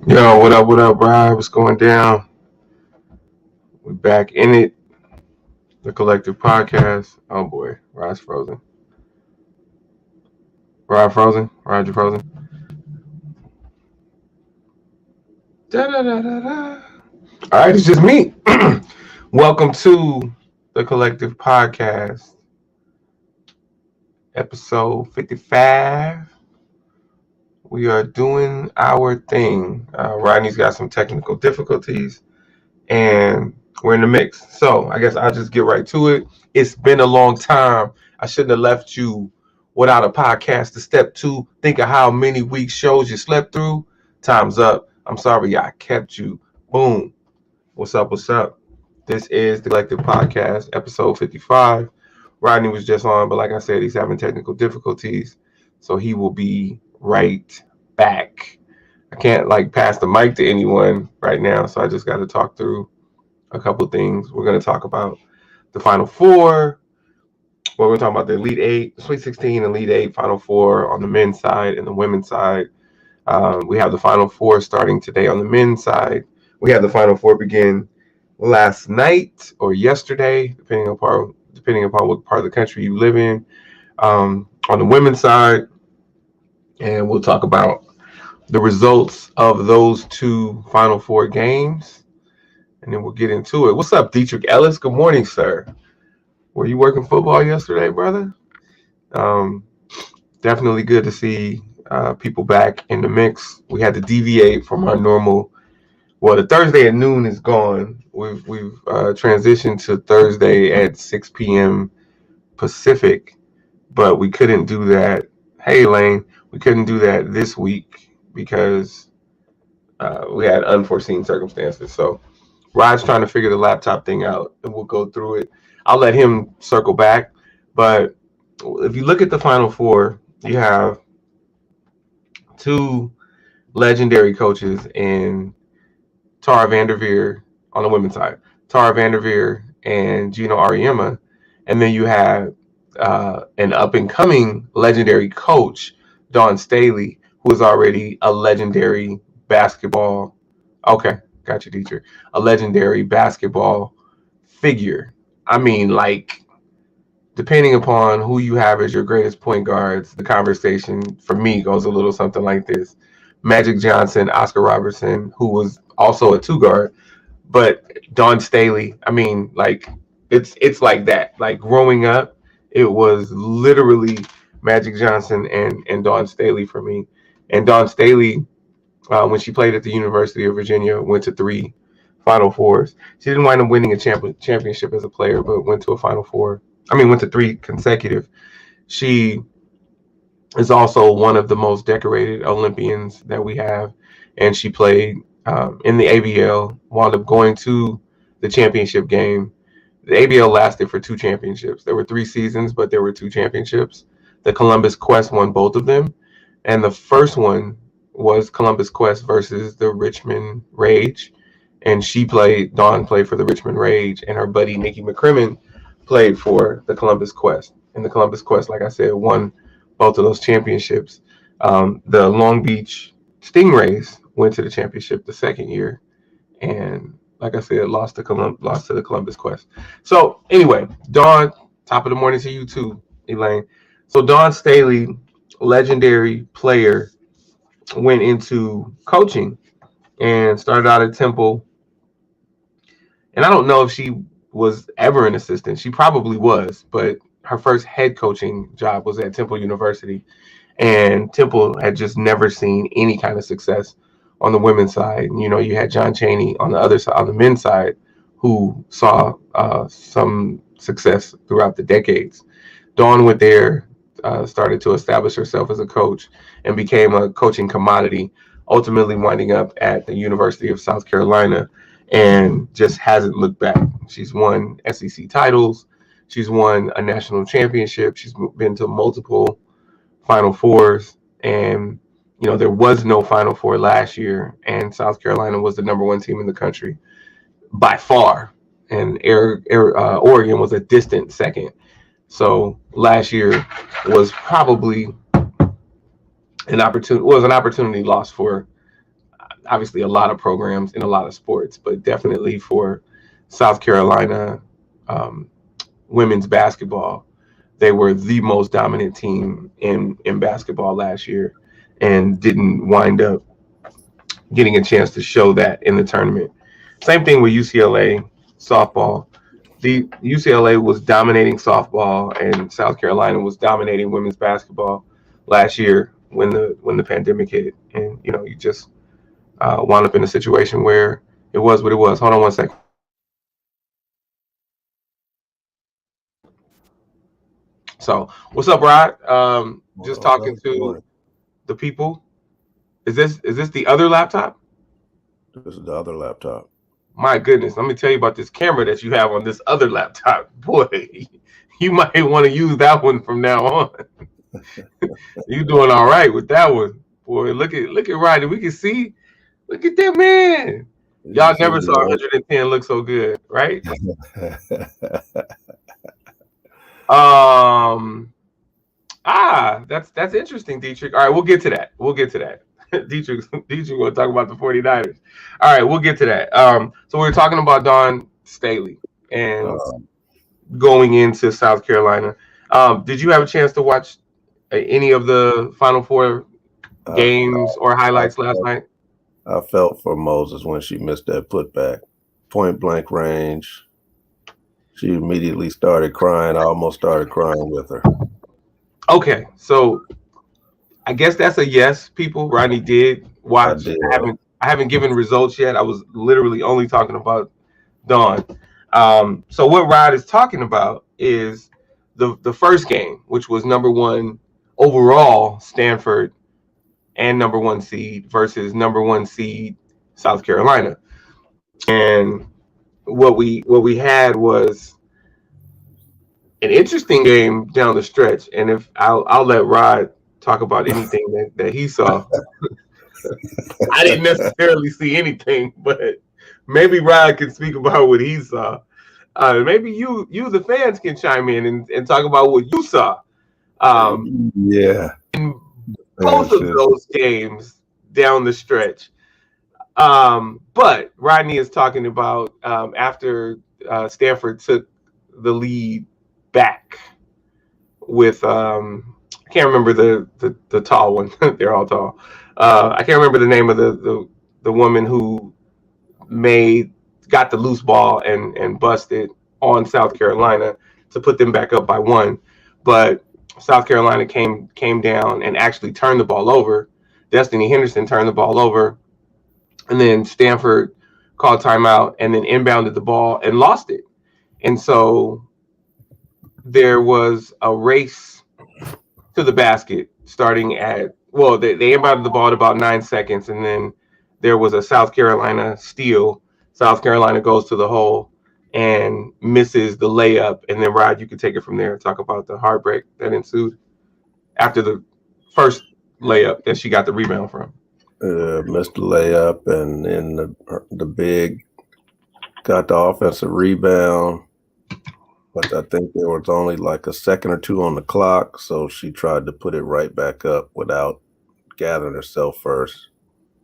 Yo, what up, Rob? What's going down? We're back in it. The Collective Podcast. Oh boy, Rod's frozen. Rod frozen? Rod, you frozen? Da-da-da-da-da. All right, it's just me. Welcome to the Collective Podcast, episode 55. We are doing our thing. Rodney's got some technical difficulties, and we're in the mix. So I guess I'll just get right to it. It's been a long time. I shouldn't have left you without a podcast to step two. Think of how many weeks shows you slept through. Time's up. I'm sorry I kept you. Boom. What's up? What's up? This is the Collective Podcast, episode 55. Rodney was just on, but like I said, he's having technical difficulties. So he will be right back. I can't pass the mic to anyone right now, so I just got to talk through a couple things. We're going to talk about the Final Four. We're going to talk about the Elite Eight, Sweet 16, Elite Eight, Final Four on the men's side and the women's side. We have the Final Four starting today on the men's side. We had the Final Four begin last night or yesterday, depending upon what part of the country you live in. On the women's side, and we'll talk about the results of those two Final Four games, and then we'll get into it. What's up, Dietrich Ellis? Good morning, sir. Were you working football yesterday, brother? Definitely good to see people back in the mix. We had to deviate from our normal. Well, the Thursday at noon is gone. We've transitioned to Thursday at 6 p.m. Pacific, but we couldn't do that. Hey, Lane, we couldn't do that this week because we had unforeseen circumstances. So Rod's trying to figure the laptop thing out, and we'll go through it. I'll let him circle back. But if you look at the Final Four, you have two legendary coaches in Tara Vanderveer on the women's side, Tara Vanderveer and Gino Auriemma. And then you have an up-and-coming legendary coach, Dawn Staley, who is already a legendary basketball. Okay, got you, teacher. A legendary basketball figure. I mean, depending upon who you have as your greatest point guards, the conversation for me goes a little something like this. Magic Johnson, Oscar Robertson, who was also a two guard, but Dawn Staley, I mean, it's like that. Growing up, it was literally Magic Johnson and Dawn Staley for me. And Dawn Staley, when she played at the University of Virginia, went to 3 Final Fours. She didn't wind up winning a championship as a player, but went to a Final Four. Went to 3 consecutive. She is also one of the most decorated Olympians that we have, and she played in the ABL, wound up going to the championship game. The ABL lasted for 2 championships. There were 3 seasons, but there were 2 championships. The Columbus Quest won both of them, and the first one was Columbus Quest versus the Richmond Rage, and Dawn played for the Richmond Rage, and her buddy Nikki McCrimmon played for the Columbus Quest. And the Columbus Quest, like I said, won both of those championships. The Long Beach Stingrays went to the championship the second year, and like I said, lost to the Columbus Quest. So anyway, Dawn, top of the morning to you too, Elaine. So Dawn Staley, legendary player, went into coaching and started out at Temple. And I don't know if she was ever an assistant. She probably was, but her first head coaching job was at Temple University. And Temple had just never seen any kind of success on the women's side. You know, you had John Chaney on the other side, on the men's side, who saw some success throughout the decades. Dawn went there, started to establish herself as a coach, and became a coaching commodity, ultimately winding up at the University of South Carolina, and just hasn't looked back. She's won SEC titles. She's won a national championship. She's been to multiple Final Fours, and there was no Final Four last year, and South Carolina was the number 1 team in the country by far, and Oregon was a distant second. So last year was probably an opportunity lost for obviously a lot of programs in a lot of sports, but definitely for South Carolina women's basketball, they were the most dominant team in basketball last year, and didn't wind up getting a chance to show that in the tournament. Same thing with UCLA softball. The UCLA was dominating softball, and South Carolina was dominating women's basketball last year when the pandemic hit, and you just wound up in a situation where it was what it was. Hold on one second. So, what's up, Rod? Just talking to the people. Is this the other laptop? This is the other laptop. My goodness, let me tell you about this camera that you have on this other laptop. Boy, you might want to use that one from now on. You doing all right with that one. Boy, look at Rodney. We can see. Look at that man. Y'all never saw 110 look so good, right? That's interesting, Dietrich. All right, we'll get to that. Dietrich will talk about the 49ers. All right, we'll get to that. So we're talking about Dawn Staley and going into South Carolina. Did you have a chance to watch any of the Final Four games or highlights last night? I felt for Moses when she missed that putback, point blank range. She immediately started crying. I almost started crying with her. Okay, so I guess that's a yes, people. Rodney did watch. I haven't given results yet. I was literally only talking about Dawn. So what Rod is talking about is the first game, which was number 1 overall Stanford and number 1 seed versus number 1 seed South Carolina. And what we had was an interesting game down the stretch. And if I'll let Rod talk about anything that he saw. I didn't necessarily see anything, but maybe Rod can speak about what he saw. Maybe you the fans can chime in and talk about what you saw. Yeah. In both of those games down the stretch. But Rodney is talking about after Stanford took the lead back with I can't remember the tall one. They're all tall. I can't remember the name of the woman who got the loose ball and busted on South Carolina to put them back up by 1. But South Carolina came down and actually turned the ball over. Destiny Henderson turned the ball over, and then Stanford called timeout and then inbounded the ball and lost it. And so there was a race to the basket starting at, well, they inbounded the ball at about 9 seconds, and then there was a South Carolina steal. South Carolina goes to the hole and misses the layup. And then, Rod, you can take it from there and talk about the heartbreak that ensued after the first layup that she got the rebound from. Missed the layup, and then the big got the offensive rebound. But I think there was only like a second or 2 on the clock, so she tried to put it right back up without gathering herself first.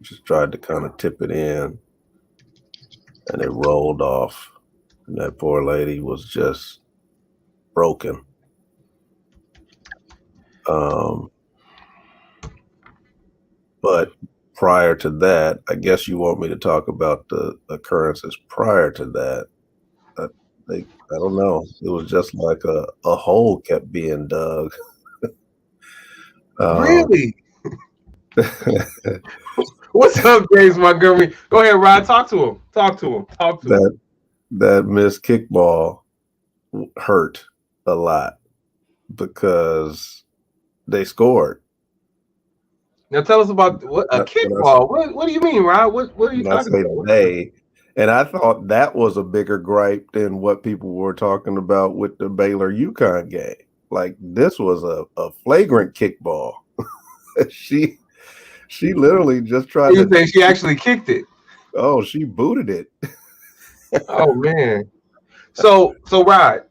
Just tried to kind of tip it in, and it rolled off. And that poor lady was just broken. But prior to that, I guess you want me to talk about the occurrences prior to that. I don't know. It was just like a hole kept being dug. Really? What's up, James Montgomery? Go ahead, Rod. Talk to him. That missed kickball hurt a lot because they scored. Now tell us about what a kickball. What do you mean, Rod? What are you talking about? And I thought that was a bigger gripe than what people were talking about with the Baylor UConn game. Like, this was a flagrant kickball. She literally just tried to say she actually kicked it. Oh, she booted it. Oh man. So Rod,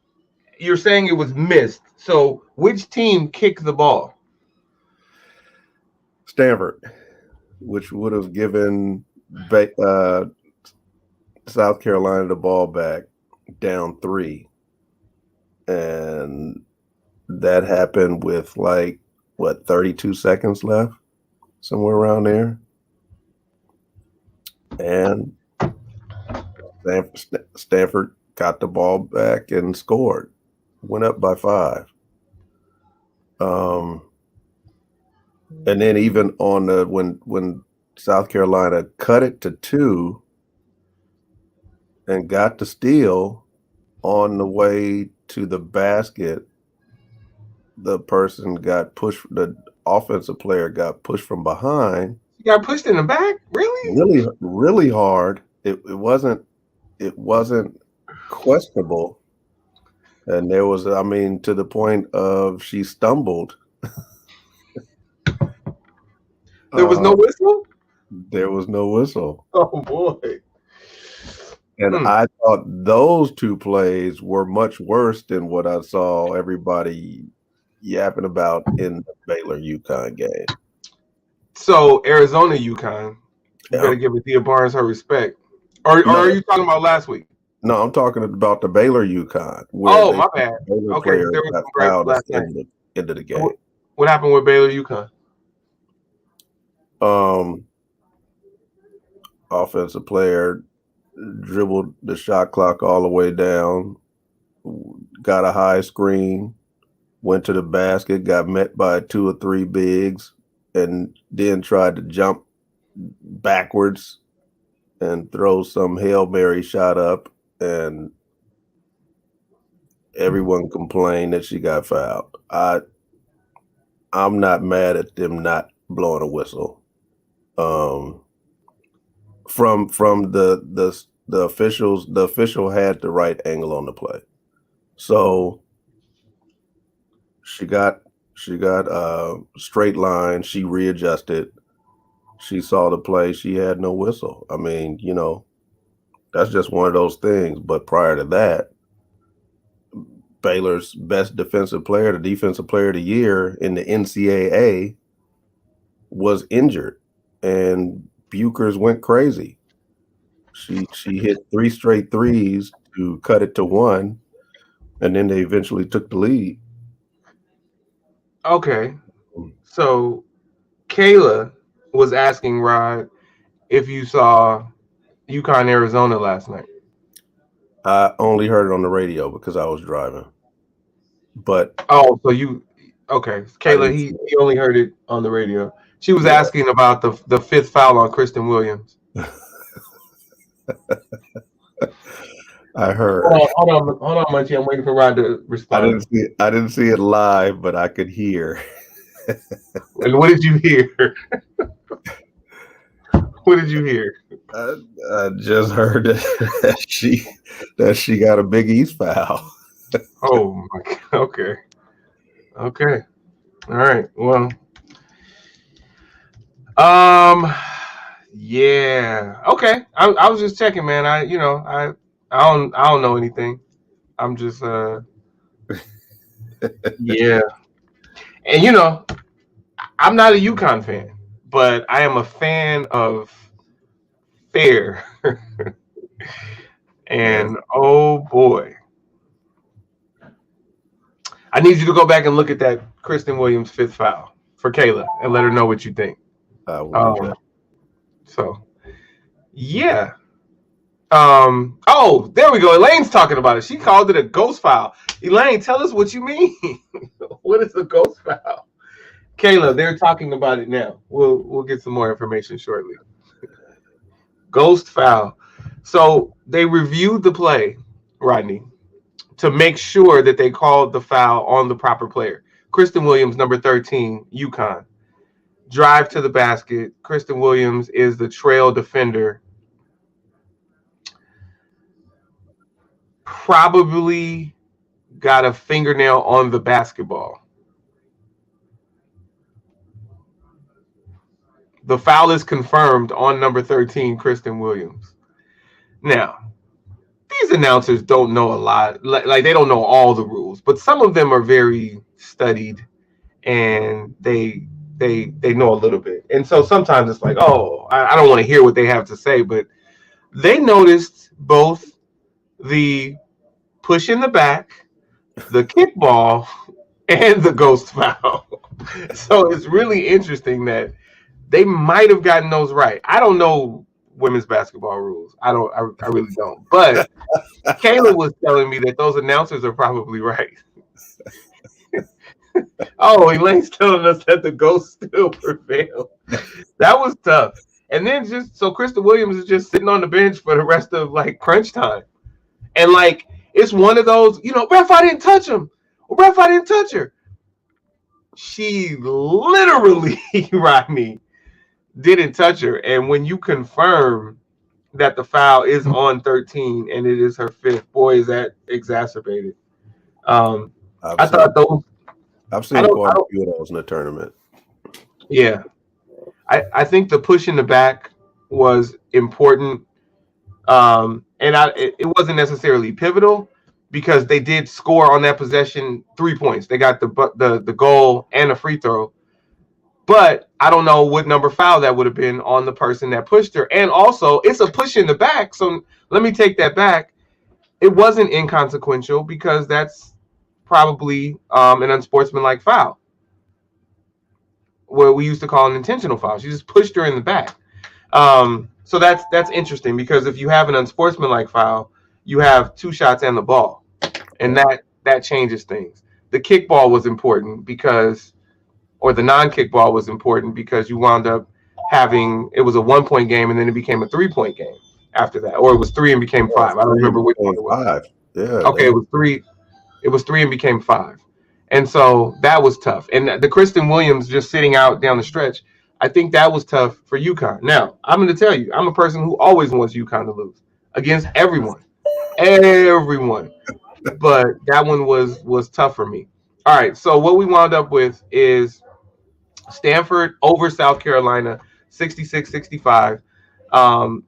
you're saying it was missed. So which team kicked the ball? Stanford, which would have given South Carolina the ball back down 3, and that happened with 32 seconds left, somewhere around there, and Stanford got the ball back and scored, went up by 5. And then even on when South Carolina cut it to 2 and got the steal on the way to the basket, the offensive player got pushed from behind. You got pushed in the back? Really? Really, really hard. It wasn't questionable. And there was, to the point of she stumbled. There was no whistle? There was no whistle. Oh, boy. And I thought those 2 plays were much worse than what I saw everybody yapping about in the Baylor-UConn game. So, Arizona-UConn, you better give Adia Barnes her respect. Or are you talking about last week? No, I'm talking about the Baylor-UConn. Oh, my bad. Okay, there was some great last night. End of the game. What happened with Baylor-UConn? Offensive player dribbled the shot clock all the way down, got a high screen, went to the basket, got met by 2 or 3 bigs, and then tried to jump backwards and throw some Hail Mary shot up, and everyone complained that she got fouled. I'm not mad at them not blowing a whistle. From the officials, the official had the right angle on the play, so she got straight line. She readjusted. She saw the play. She had no whistle. That's just one of those things. But prior to that, Baylor's best defensive player, the defensive player of the year in the NCAA, was injured, and Buchers went crazy. She hit 3 straight threes to cut it to 1, and then they eventually took the lead. Okay. So Kayla was asking Rod if you saw UConn Arizona last night. I only heard it on the radio because I was driving. But so Kayla, he only heard it on the radio. She was asking about the 5th foul on Kristen Williams. I heard. Hold on, Munchie. I'm waiting for Rod to respond. I didn't see it live, but I could hear. And what did you hear? What did you hear? I just heard that she got a Big East foul. Oh my God. Okay. All right. Well. Yeah. Okay. I was just checking, man. I don't know anything. I'm just yeah. And I'm not a UConn fan, but I am a fan of fair. And oh boy. I need you to go back and look at that Kristen Williams 5th foul for Kayla and let her know what you think. So, yeah. There we go. Elaine's talking about it. She called it a ghost foul. Elaine, tell us what you mean. What is a ghost foul? Kayla, they're talking about it now. We'll get some more information shortly. Ghost foul. So they reviewed the play, Rodney, to make sure that they called the foul on the proper player. Kristen Williams, number 13, UConn. Drive to the basket. Kristen Williams is the trail defender. Probably got a fingernail on the basketball. The foul is confirmed on number 13, Kristen Williams. Now, these announcers don't know a lot. Like they don't know all the rules, but some of them are very studied, and they they know a little bit, and so sometimes it's like, oh, I don't want to hear what they have to say, but they noticed both the push in the back, the kickball, and the ghost foul. So it's really interesting that they might have gotten those right. I don't know women's basketball rules. I really don't. But Kayla was telling me that those announcers are probably right. Oh, Elaine's telling us that the ghost still prevailed. That was tough. And then just so Krista Williams is just sitting on the bench for the rest of like crunch time. And like it's one of those, ref, I didn't touch him. Ref, I didn't touch her. She literally, Rodney, didn't touch her. And when you confirm that the foul is on 13 and it is her fifth, boy, is that exacerbated. I thought those. I've seen quite a few of those in the tournament. Yeah. I think the push in the back was important. And it wasn't necessarily pivotal because they did score on that possession 3 points. They got the goal and a free throw. But I don't know what number foul that would have been on the person that pushed her. And also, it's a push in the back. So let me take that back. It wasn't inconsequential because that's probably an unsportsmanlike foul, what we used to call an intentional foul. She just pushed her in the back. So that's interesting because if you have an unsportsmanlike foul, you have 2 shots and the ball, and that changes things. The kickball was important or the non-kickball was important because you wound up it was a 1-point game and then it became a 3-point game after that, or it was 3 and became 5. I don't remember which one it was. 5. Yeah. Okay, it was 3. It was 3 and became 5. And so that was tough. And the Kristen Williams just sitting out down the stretch, I think that was tough for UConn. Now, I'm going to tell you, I'm a person who always wants UConn to lose against everyone. But that one was tough for me. All right, so what we wound up with is Stanford over South Carolina, 66-65.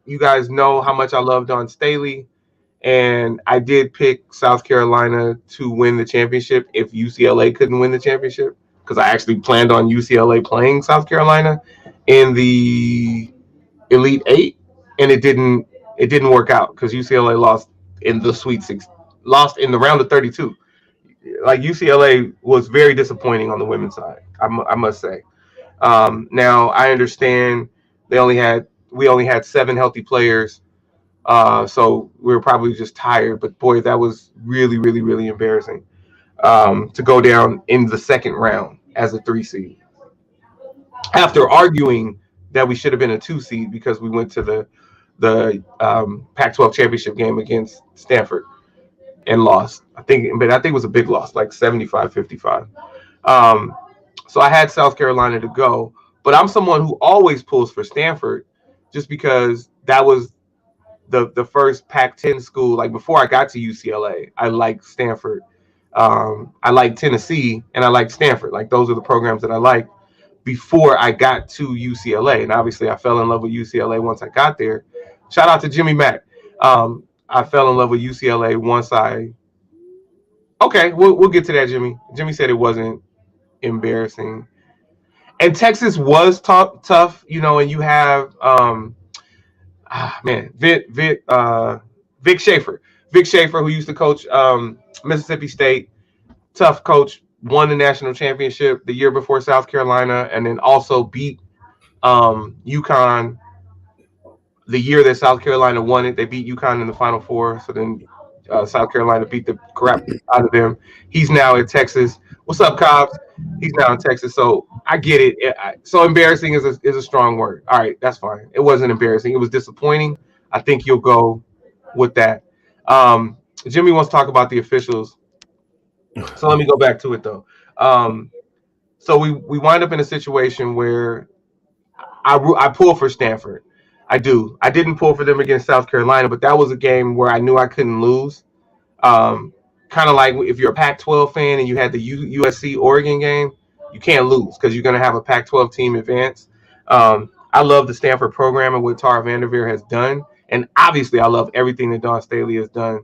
You guys know how much I love Dawn Staley. And I did pick South Carolina to win the championship if UCLA couldn't win the championship, because I actually planned on UCLA playing South Carolina in the Elite Eight, and it didn't work out because UCLA lost in the Sweet Six, lost in the round of 32. Like UCLA was very disappointing on the women's side, I must say. Now I understand we only had 7 healthy players. So we were probably just tired, but boy, that was really, really, really embarrassing to go down in the second round as a 3 seed. After arguing that we should have been a 2 seed because we went to the Pac-12 championship game against Stanford and lost. I think it was a big loss, like 75-55. So I had South Carolina to go, but I'm someone who always pulls for Stanford just because that was the first Pac-10 school. Like before I got to UCLA, I liked Stanford. I liked Tennessee and I liked Stanford. Like those are the programs that I liked before I got to UCLA. And obviously I fell in love with UCLA once I got there. Shout out to Jimmy Mack. I fell in love with UCLA once we'll get to that, Jimmy. Jimmy said it wasn't embarrassing. And Texas was tough, and you have Vic Schaefer. Vic Schaefer, who used to coach Mississippi State, tough coach, won the national championship the year before South Carolina, and then also beat UConn the year that South Carolina won it. They beat UConn in the Final Four, so then South Carolina beat the crap out of them. He's now at Texas. What's up, Cobbs? He's now in Texas, so I get it. So embarrassing is a strong word. All right, that's fine. It wasn't embarrassing. It was disappointing. I think you'll go with that. Jimmy wants to talk about the officials. So let me go back to it, though. So we wind up in a situation where I pull for Stanford. I do. I didn't pull for them against South Carolina, but that was a game where I knew I couldn't lose. Kind of like if you're a Pac-12 fan and you had the USC Oregon game, you can't lose because you're going to have a Pac-12 team advance. I love the Stanford program and what Tara Vanderveer has done. And obviously, I love everything that Dawn Staley has done.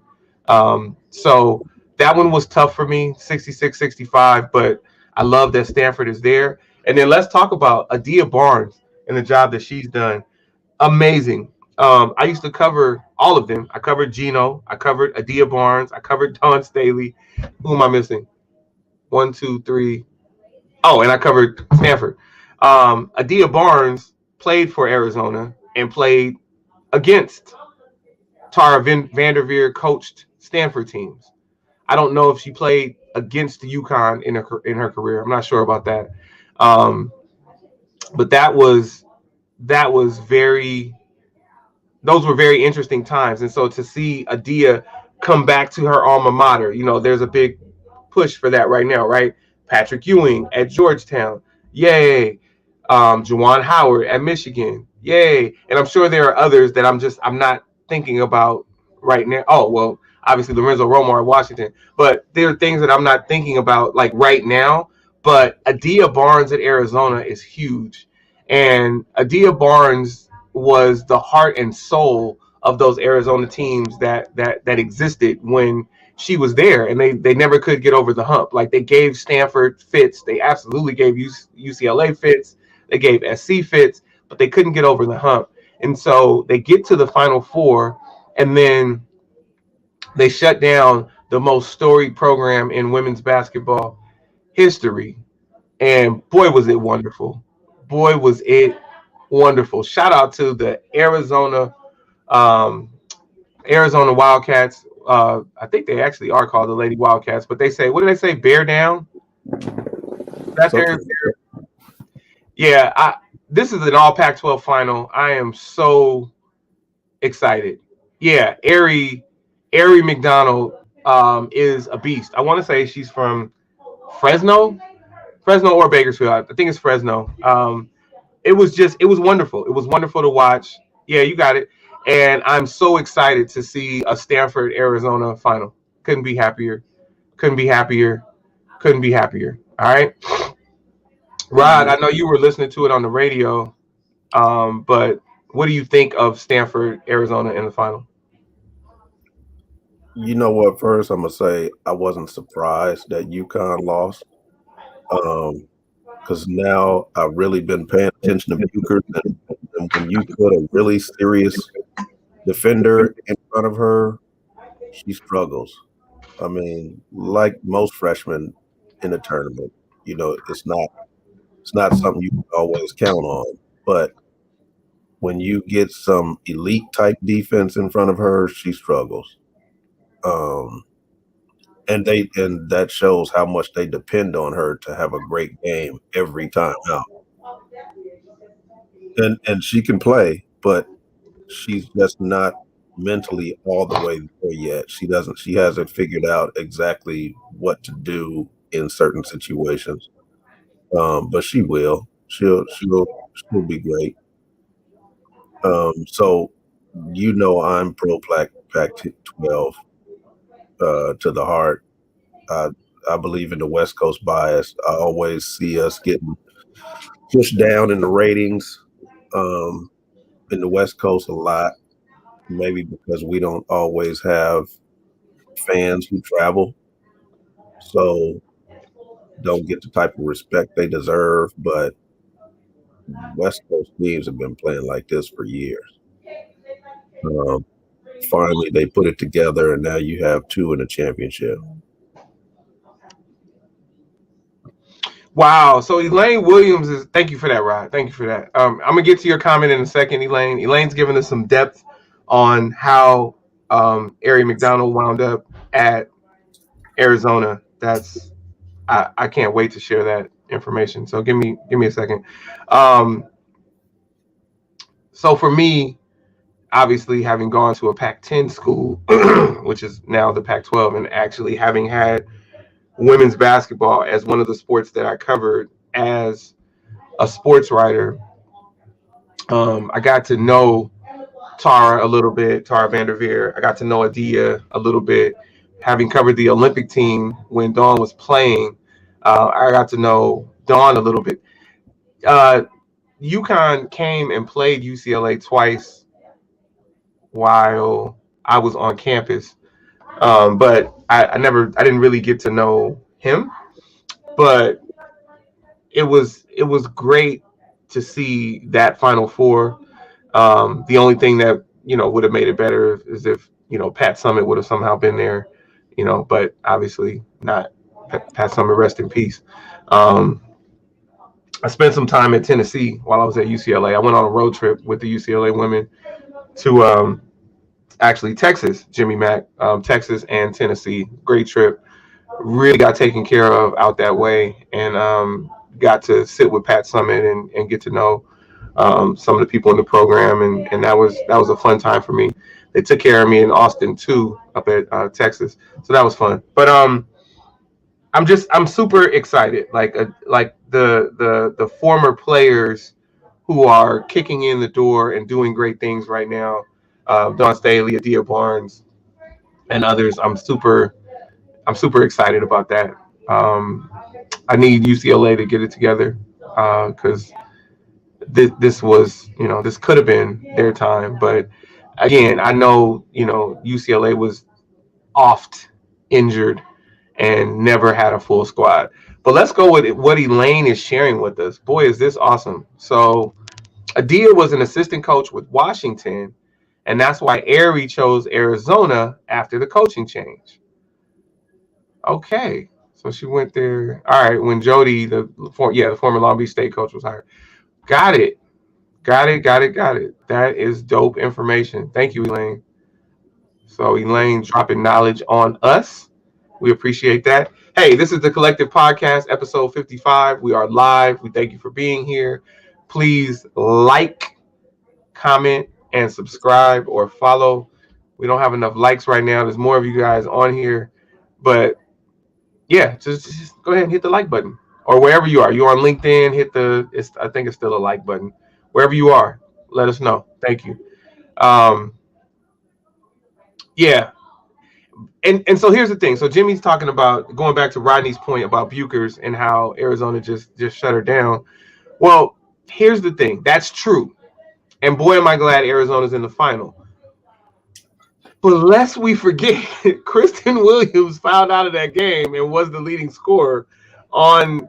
So that one was tough for me, 66-65, but I love that Stanford is there. And then let's talk about Adia Barnes and the job that she's done. Amazing. I used to cover all of them. I covered Gino. I covered Adia Barnes. I covered Dawn Staley. Who am I missing? One, two, three. Oh, and I covered Stanford. Adia Barnes played for Arizona and played against Tara Vanderveer coached Stanford teams. I don't know if she played against the UConn in her career. I'm not sure about that. Um, but that was very those were very interesting times. And so to see Adia come back to her alma mater, there's a big push for that right now, right? Patrick Ewing at Georgetown, yay. Juwan Howard at Michigan, yay. And I'm sure there are others that I'm not thinking about right now. Oh, well, obviously Lorenzo Romar at Washington, but there are things that I'm not thinking about like right now. But Adia Barnes at Arizona is huge. And Adia Barnes was the heart and soul of those Arizona teams that existed when she was there, and they never could get over the hump. Like they gave Stanford fits, they absolutely gave UCLA fits, they gave SC fits, but they couldn't get over the hump. And so they get to the Final Four, and then they shut down the most storied program in women's basketball history. And boy, was it wonderful! Boy, was it wonderful! Shout out to the um, Arizona Wildcats. I think they actually are called the Lady Wildcats, but they say, what do they say? Bear down. That Something. yeah. This is an All Pac-12 final. I am so excited. Yeah, Ari McDonald is a beast. I want to say she's from Fresno, Fresno or Bakersfield. I think it's Fresno. It was wonderful. It was wonderful to watch. Yeah, you got it. And I'm so excited to see a Stanford Arizona final. Couldn't be happier. Couldn't be happier. Couldn't be happier. All right. Rod, I know you were listening to it on the radio, but what do you think of Stanford Arizona in the final? You know what? First, I'm gonna say I wasn't surprised that UConn lost, because now I've really been paying attention to Bukers, and when you put a really serious defender in front of her, she struggles. I mean, like most freshmen in a tournament, it's not something you can always count on. But when you get some elite type defense in front of her, she struggles. Um, and that shows how much they depend on her to have a great game every time out. And she can play, but she's just not mentally all the way there yet. She hasn't figured out exactly what to do in certain situations. But she will. She'll be great. So I'm pro Pac-12 to the heart. I I believe in the West Coast bias. I always see us getting pushed down in the ratings um, in the West Coast a lot. Maybe because we don't always have fans who travel, so don't get the type of respect they deserve. But West Coast teams have been playing like this for years. Um, Finally, they put it together, and now you have two in a championship. Wow. So Elaine Williams is. Thank you for that, Rod. Thank you for that. I'm gonna get to your comment in a second, Elaine. Elaine's giving us some depth on how Ari McDonald wound up at Arizona. I can't wait to share that information. So give me a second. Um, so for me, obviously having gone to a Pac-10 school, which is now the Pac-12, and actually having had women's basketball as one of the sports that I covered as a sports writer, I got to know Tara a little bit, Tara Vanderveer. I got to know Adia a little bit. Having covered the Olympic team when Dawn was playing, I got to know Dawn a little bit. Uh, UConn came and played UCLA twice while I was on campus, but I didn't really get to know him. But it was great to see that Final Four. The only thing that would have made it better is if Pat Summitt would have somehow been there, but obviously not. Pat Summitt, rest in peace. Um, I spent some time at Tennessee while I was at UCLA. I went on a road trip with the UCLA women to actually Texas, Jimmy Mack, Texas and Tennessee. Great trip. Really got taken care of out that way, and got to sit with Pat Summitt and get to know some of the people in the program, and that was a fun time for me. They took care of me in Austin too, up at Texas, so that was fun. But I'm super excited, like the former players who are kicking in the door and doing great things right now. Dawn Staley, Adia Barnes, and others. I'm super excited about that. Um, I need UCLA to get it together because this was, this could have been their time. But again, I know, UCLA was oft injured and never had a full squad. But let's go with what Elaine is sharing with us. Boy, is this awesome. So Adia was an assistant coach with Washington, and that's why Arie chose Arizona after the coaching change. Okay. So she went there. All right. When Jody, the former Long Beach State coach, was hired. Got it. Got it. Got it. Got it. That is dope information. Thank you, Elaine. So Elaine dropping knowledge on us. We appreciate that. Hey, this is the Collective Podcast, episode 55. We are live. We thank you for being here. Please like, comment, and subscribe or follow. We don't have enough likes right now. There's more of you guys on here. But yeah, just go ahead and hit the like button. Or wherever you are. You're on LinkedIn, I think it's still a like button. Wherever you are, let us know. Thank you. Um, yeah. And so here's the thing. So Jimmy's talking about going back to Rodney's point about Buchers and how Arizona just shut her down. Well, here's the thing. That's true. And boy, am I glad Arizona's in the final. But lest we forget, Kristen Williams fouled out of that game and was the leading scorer on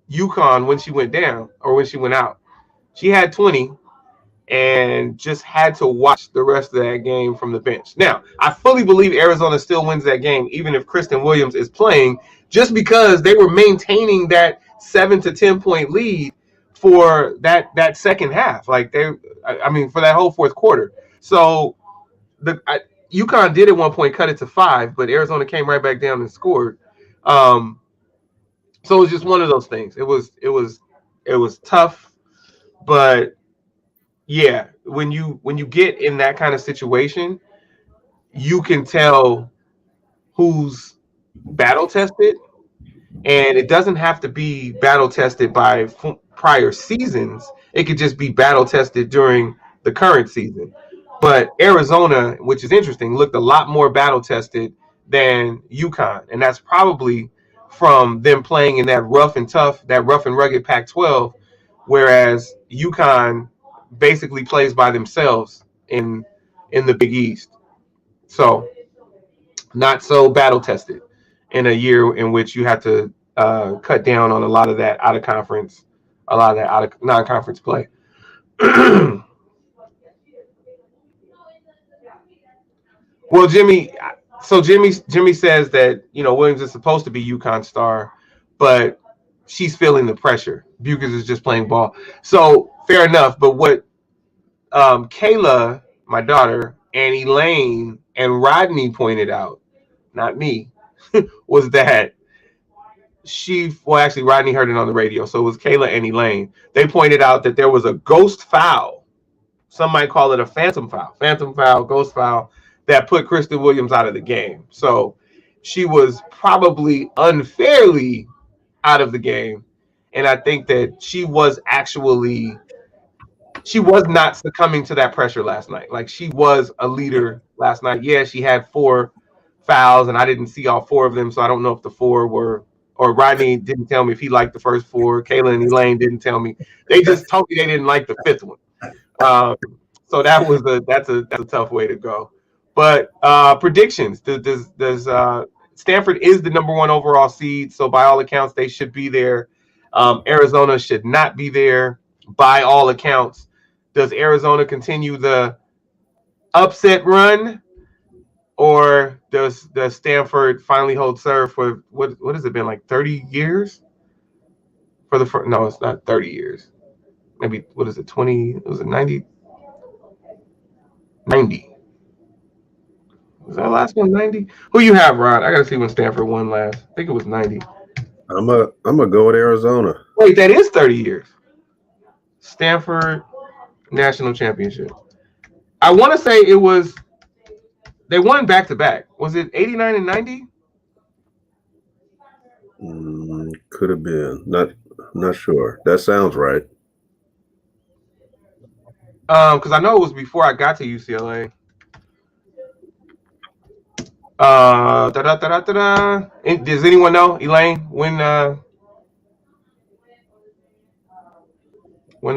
UConn when she went down or when she went out. She had 20 and just had to watch the rest of that game from the bench. Now, I fully believe Arizona still wins that game, even if Kristen Williams is playing, just because they were maintaining that 7 to 10 point lead for that second half. For that whole fourth quarter. So UConn did at one point cut it to 5, but Arizona came right back down and scored. So it was just one of those things. It was tough, but yeah, when you get in that kind of situation, you can tell who's battle tested, and it doesn't have to be battle tested by prior seasons. It could just be battle tested during the current season. But Arizona, which is interesting, looked a lot more battle tested than UConn, and that's probably from them playing in that rough and rugged Pac-12, whereas UConn basically plays by themselves in the Big East. So not so battle tested in a year in which you have to cut down on a lot of that out of non-conference play. Well, Jimmy says that Williams is supposed to be UConn star, but she's feeling the pressure. Buchers is just playing ball. So fair enough. But what Kayla, my daughter, and Elaine and Rodney pointed out, not me, was that actually Rodney heard it on the radio. So it was Kayla and Elaine. They pointed out that there was a ghost foul. Some might call it a phantom foul, ghost foul, that put Kristen Williams out of the game. So she was probably unfairly out of the game. And I think that she was not succumbing to that pressure last night. Like, she was a leader last night. Yeah, she had 4 fouls, and I didn't see all 4 of them, so I don't know if the 4 were, or Rodney didn't tell me if he liked the first 4. Kayla and Elaine didn't tell me. They just told me they didn't like the 5th one. So that's a tough way to go. But predictions. Does Stanford is the number 1 overall seed, so by all accounts they should be there. Arizona should not be there by all accounts. Does Arizona continue the upset run, or does Stanford finally hold serve for what has it been, like 30 years for the first? No, it's not 30 years. Maybe what is it, 20? Was it 90? 90. Was that last one 90? Who you have, Rod? I gotta see when Stanford won last. I think it was 90. I'm a go with Arizona. Wait, that is 30 years. Stanford national championship. I want to say it was they won back to back. Was it 89 and 90? Could have been. Not sure. That sounds right. Because I know it was before I got to UCLA. Does anyone know, Elaine, when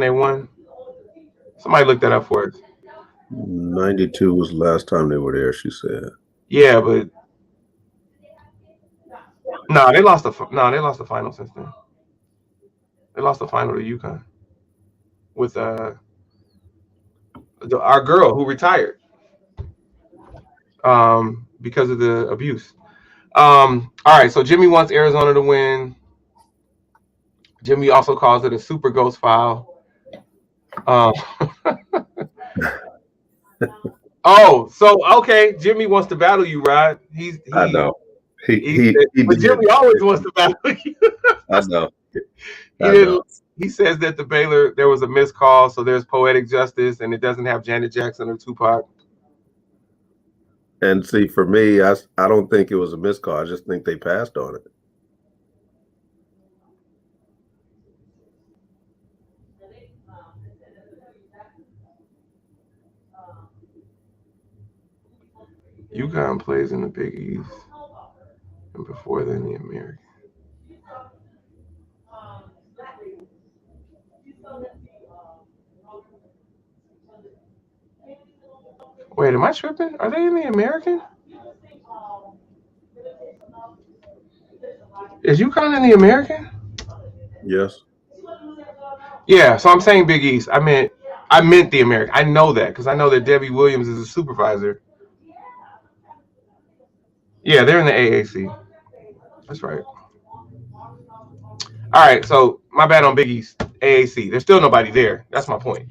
they won? Somebody look that up for us. 92 was the last time they were there, she said. Yeah, but no, they lost the final since then. They lost the final to UConn with our girl who retired because of the abuse. All right, so Jimmy wants Arizona to win. Jimmy also calls it a super ghost foul. Oh, so okay, Jimmy wants to battle you, Rod. I know. He but Jimmy always wants to battle you. I know. He says that the Baylor there was a missed call, so there's poetic justice, and it doesn't have Janet Jackson or Tupac. And see, for me, I don't think it was a missed call. I just think they passed on it. UConn plays in the Big East, and before then the American. Wait, am I tripping? Are they in the American? Is UConn in the American? Yes. Yeah, so I'm saying Big East. I meant the American. I know that because I know that Debbie Williams is a supervisor. Yeah, they're in the AAC. That's right. All right, so my bad on Big East. AAC. There's still nobody there. That's my point.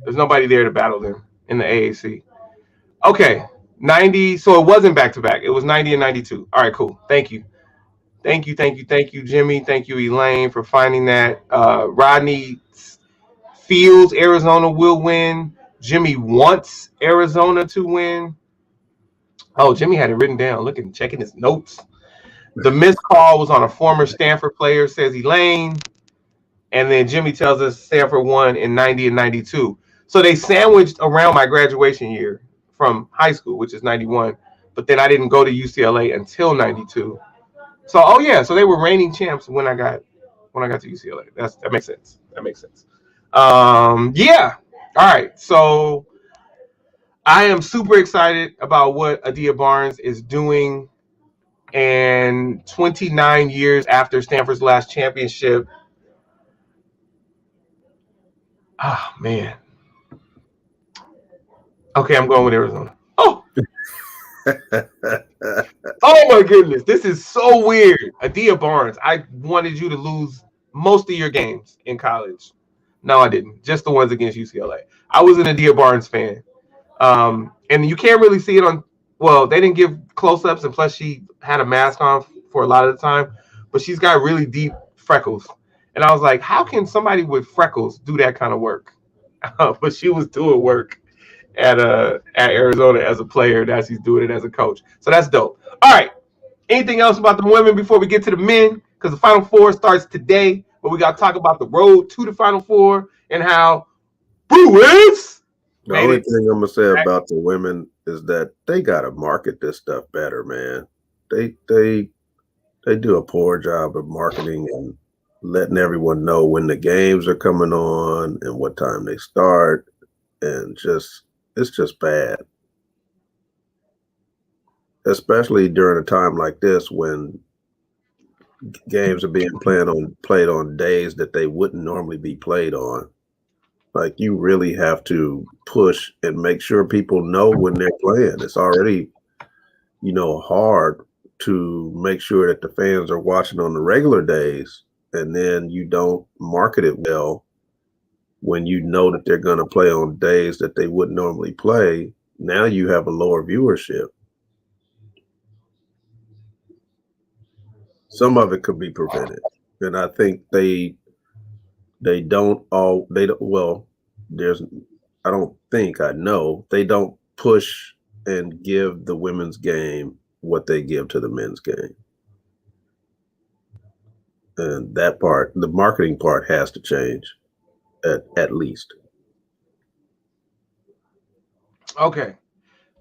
There's nobody there to battle them in the AAC. Okay, 90. So it wasn't back to back. It was 90 and 92. All right, cool. Thank you, Jimmy. Thank you, Elaine, for finding that. Rodney feels Arizona will win. Jimmy wants Arizona to win. Oh, Jimmy had it written down. Checking his notes. The missed call was on a former Stanford player, says Elaine. And then Jimmy tells us Stanford won in 90 and 92. So they sandwiched around my graduation year from high school, which is 91. But then I didn't go to UCLA until 92. So, oh yeah, so they were reigning champs when I got to UCLA. That makes sense. Yeah. All right. So I am super excited about what Adia Barnes is doing. And 29 years after Stanford's last championship, oh man. Okay, I'm going with Arizona. Oh. Oh my goodness, this is so weird. Adia Barnes, I wanted you to lose most of your games in college. No, I didn't. Just the ones against UCLA. I was an Adia Barnes fan. And you can't really see it on. Well, they didn't give close-ups, and plus she had a mask on for a lot of the time. But she's got really deep freckles, and I was like, how can somebody with freckles do that kind of work? But she was doing work at Arizona as a player. Now she's doing it as a coach. So that's dope. All right. Anything else about the women before we get to the men? Because the Final Four starts today, but we got to talk about the road to the Final Four and how Bruins. The only thing I'm gonna say about the women is that they gotta market this stuff better, man. They do a poor job of marketing and letting everyone know when the games are coming on and what time they start, and it's just bad. Especially during a time like this when games are being played on days that they wouldn't normally be played on. Like you really have to push and make sure people know when they're playing. It's already, hard to make sure that the fans are watching on the regular days, and then you don't market it well when you know that they're going to play on days that they wouldn't normally play. Now you have a lower viewership. Some of it could be prevented, and I think they don't all they don't well there's I don't think I know they don't push and give the women's game what they give to the men's game. And that part, the marketing part, has to change at least. Okay.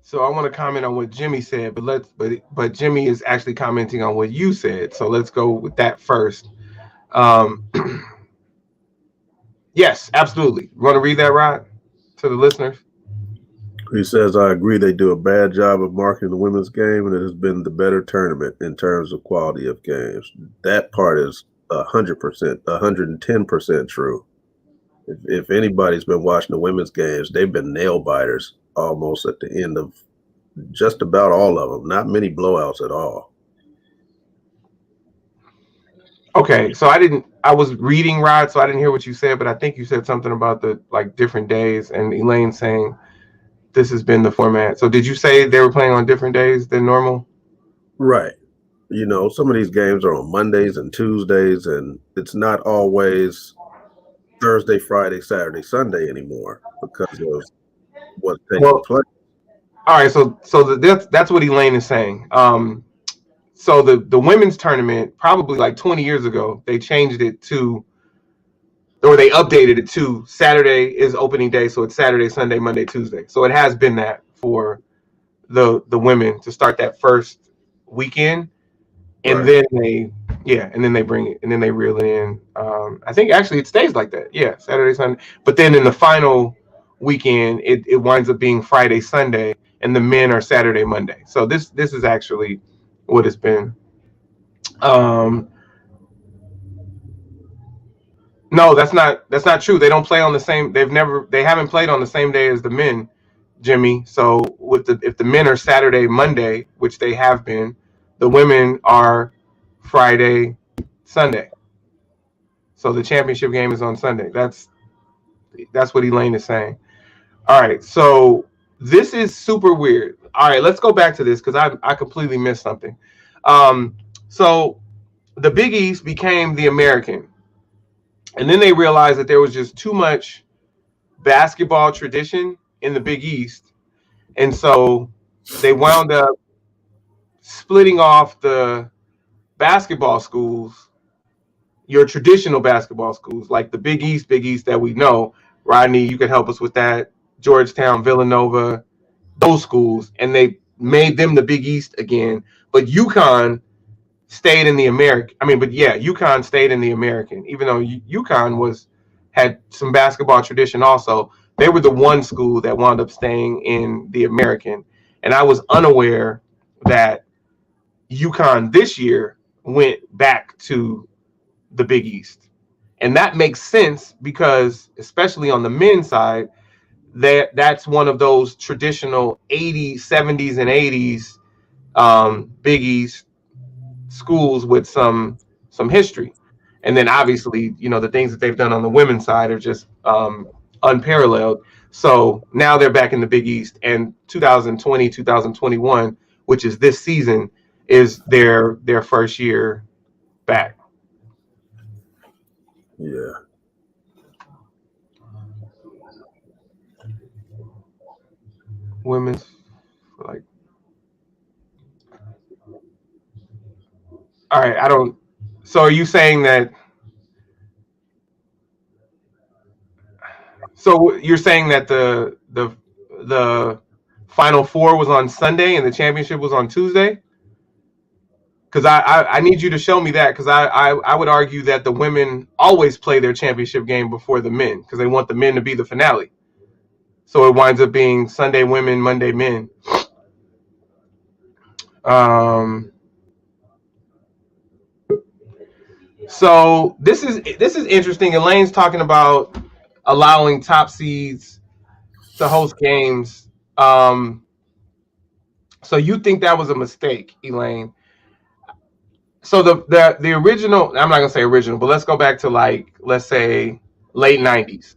So I want to comment on what Jimmy said, but Jimmy is actually commenting on what you said. So let's go with that first. Um, yes, absolutely. You want to read that, Rod, to the listeners? He says, I agree they do a bad job of marketing the women's game, and it has been the better tournament in terms of quality of games. That part is 100%, 110% true. If anybody's been watching the women's games, they've been nail biters almost at the end of just about all of them. Not many blowouts at all. Okay, so I was reading, Rod, so I didn't hear what you said, but I think you said something about the like different days, and Elaine saying this has been the format. So did you say they were playing on different days than normal? Right. Some of these games are on Mondays and Tuesdays, and it's not always Thursday, Friday, Saturday, Sunday anymore because of what's taking place. All right, so that's what Elaine is saying. So the women's tournament, probably like 20 years ago, they changed it to, or they updated it to Saturday is opening day, so it's Saturday, Sunday, Monday, Tuesday. So it has been that for the women to start that first weekend, and Right. then they bring it, and then they reel it in. I think actually it stays like that. Yeah, Saturday, Sunday, but then in the final weekend, it winds up being Friday, Sunday, and the men are Saturday, Monday. So this is actually what it's been. Um, no, that's not true. They don't play on the same. They haven't played on the same day as the men, Jimmy. So if the men are Saturday, Monday, which they have been, the women are Friday, Sunday. So the championship game is on Sunday. That's what Elaine is saying. All right, so this is super weird. All right, let's go back to this because I completely missed something. So the Big East became the American, and then they realized that there was just too much basketball tradition in the Big East, and so they wound up splitting off the basketball schools, your traditional basketball schools, like the Big East that we know. Rodney, you could help us with that. Georgetown, Villanova, those schools, and they made them the Big East again. But UConn stayed in the American. I mean, but yeah, UConn stayed in the American, even though UConn had some basketball tradition also. They were the one school that wound up staying in the American, and I was unaware that UConn this year went back to the Big East. And that makes sense because, especially on the men's side, that's one of those traditional 80s, 70s, and 80s Big East schools with some history. And then obviously, the things that they've done on the women's side are just unparalleled. So now they're back in the Big East, and 2020, 2021, which is this season, is their first year back. Yeah. Women's, like, all right, I don't. So are you saying that? So you're saying that the Final Four was on Sunday and the championship was on Tuesday? Because I need you to show me that, because I would argue that the women always play their championship game before the men because they want the men to be the finale. So it winds up being Sunday women, Monday men. Um, So this is interesting. Elaine's talking about allowing top seeds to host games. So you think that was a mistake, Elaine? So the original, I'm not gonna say original, but let's go back to, like, let's say late '90s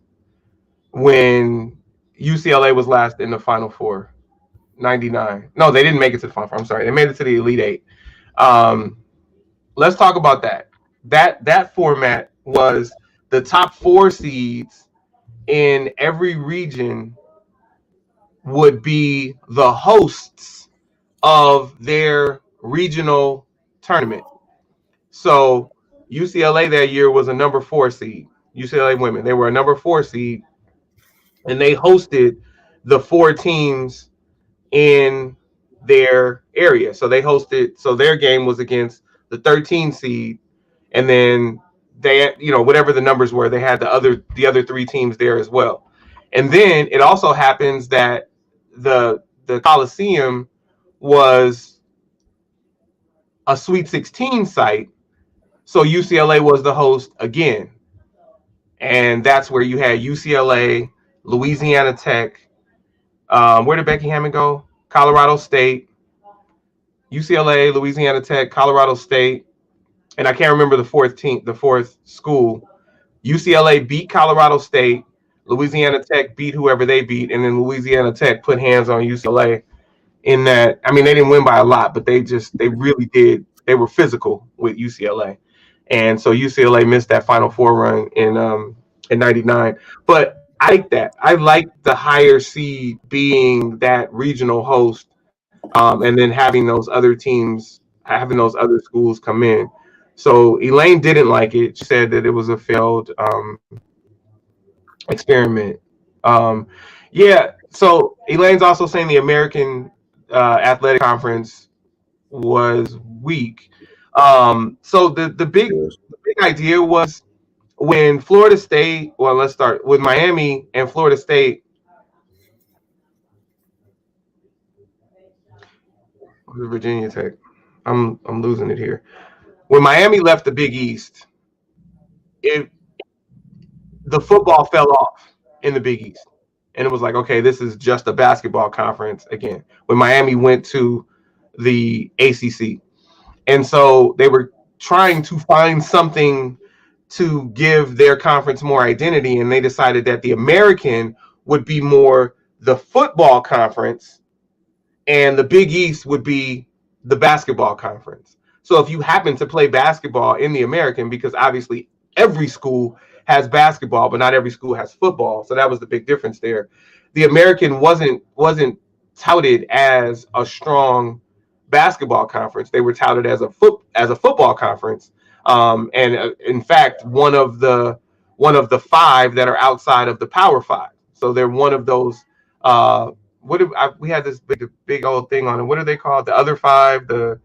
when UCLA was last in the Final Four. '99. No, they didn't make it to the Final Four. I'm sorry, they made it to the Elite Eight. Um, let's talk about that. That format was the top four seeds in every region would be the hosts of their regional tournament. So UCLA that year was a number four seed. UCLA women, they were a number four seed, and they hosted the four teams in their area. So they hosted. So their game was against the 13 seed, and then they, whatever the numbers were, they had the other three teams there as well. And then it also happens that the Coliseum was a Sweet 16 site, so UCLA was the host again, and that's where you had UCLA, Louisiana Tech. Where did Becky Hammond go? Colorado State, UCLA, Louisiana Tech, Colorado State, and I can't remember the fourth school. UCLA beat Colorado State, Louisiana Tech beat whoever they beat, and then Louisiana Tech put hands on UCLA. In that, I mean, they didn't win by a lot, but they really did. They were physical with UCLA, and so UCLA missed that Final Four run in '99. But I like that. I like the higher seed being that regional host, and then having those other teams, having those other schools come in. So Elaine didn't like it. She said that it was a failed experiment. Um, yeah. So Elaine's also saying the American Athletic Conference was weak. So the big idea was when Florida State. Well, let's start with Miami and Florida State. Virginia Tech. I'm losing it here. When Miami left the Big East, it the football fell off in the Big East. And it was like, okay, this is just a basketball conference again. When Miami went to the ACC. And so they were trying to find something to give their conference more identity. And they decided that the American would be more the football conference and the Big East would be the basketball conference. So if you happen to play basketball in the American, because obviously every school has basketball, but not every school has football. So that was the big difference there. The American wasn't touted as a strong basketball conference. They were touted as a football conference. And in fact, one of the five that are outside of the Power Five. So they're one of those. We had this big old thing on it. What are they called? The other five, the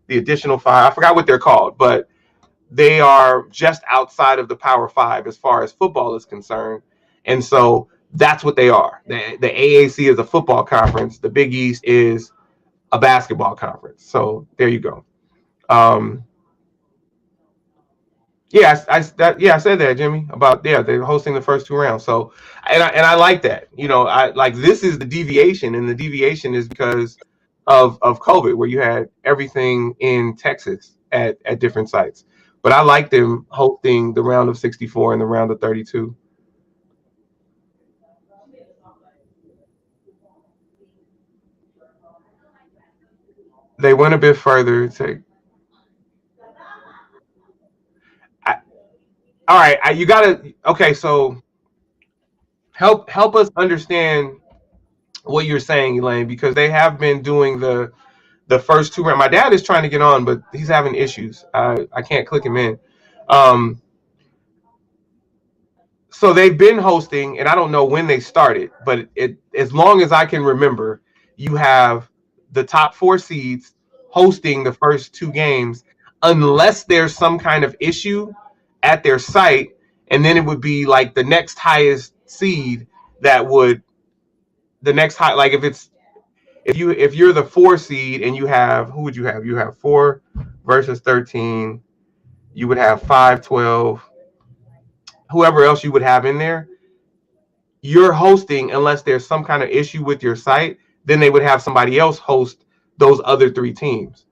additional five. I forgot what they're called, but they are just outside of the Power Five as far as football is concerned. And so that's what they are. The AAC is a football conference. The Big East is a basketball conference. So there you go. Um, yeah, I said that, Jimmy, about they're hosting the first two rounds. So and I like that. I like this is the deviation, and the deviation is because of COVID, where you had everything in Texas at different sites. But I like them hosting the round of 64 and the round of 32. They went a bit further. I, all right, you gotta. Okay, so help us understand what you're saying, Elaine, because they have been doing the first two rounds. My dad is trying to get on, but he's having issues. I can't click him in. Um, so they've been hosting, and I don't know when they started, but as long as I can remember, you have the top four seeds hosting the first two games, unless there's some kind of issue at their site, and then it would be like the next highest seed that would the next high, like if you're the four seed and you have, who would you have? You have four versus 13. you would have 512, whoever else you would have in there. You're hosting unless there's some kind of issue with your site, then they would have somebody else host those other three teams.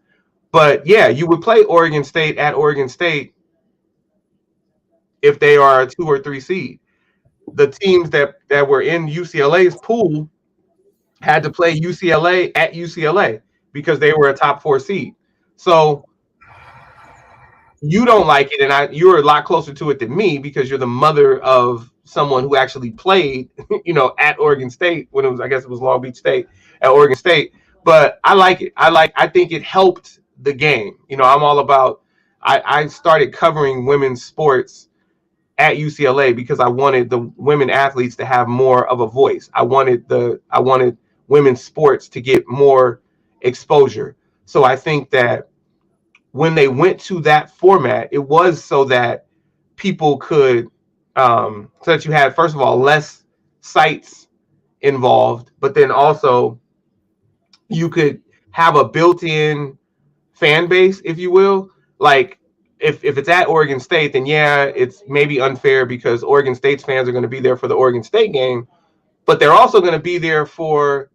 But yeah, you would play Oregon State at Oregon State if they are a 2 or 3 seed. The teams that were in UCLA's pool had to play UCLA at UCLA because they were a top 4 seed. So you don't like it, and you're a lot closer to it than me because you're the mother of someone who actually played, at Oregon State when I guess it was Long Beach State at Oregon State. But I like it. I think it helped the game. I'm all about. I started covering women's sports at UCLA because I wanted the women athletes to have more of a voice. I wanted women's sports to get more exposure. So I think that when they went to that format, it was so that people could, so that you had, first of all, less sites involved, but then also you could have a built-in fan base, if you will. Like if it's at Oregon State, then yeah, it's maybe unfair because Oregon State's fans are going to be there for the Oregon State game, but they're also going to be there for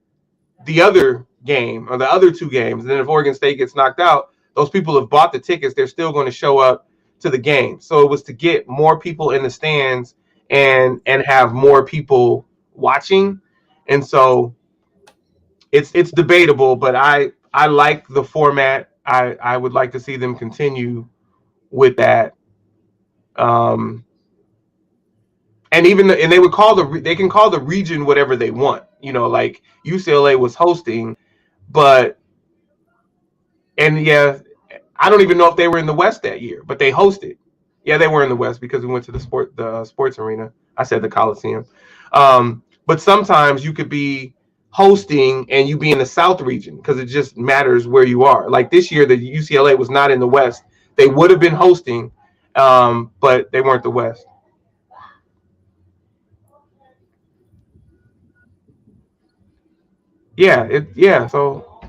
the other game or the other 2 games. And then if Oregon State gets knocked out, those people have bought the tickets. They're still going to show up to the game. So it was to get more people in the stands and have more people watching. And so it's debatable, but I like the format. I would like to see them continue with that. And even and they would they can call the region whatever they want. Like UCLA was hosting, but yeah, I don't even know if they were in the West that year, but they hosted. Yeah, they were in the West because we went to the sports arena. I said the Coliseum. But sometimes you could be hosting and you be in the South region because it just matters where you are. Like this year, the UCLA was not in the West. They would have been hosting, but they weren't the West. Yeah. So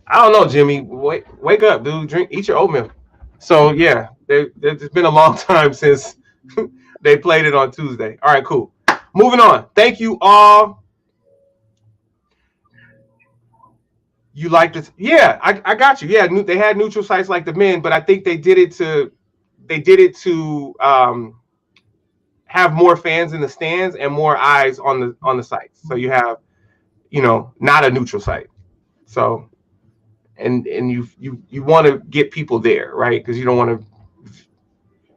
I don't know, Jimmy. Wake up, dude. Eat your oatmeal. So yeah, it's been a long time since they played it on Tuesday. All right, cool. Moving on. Thank you all. You like this? Yeah, I got you. Yeah, they had neutral sites like the men, but I think they did it to have more fans in the stands and more eyes on the sites. So you have, not a neutral site. So and you want to get people there, right? Because you don't want to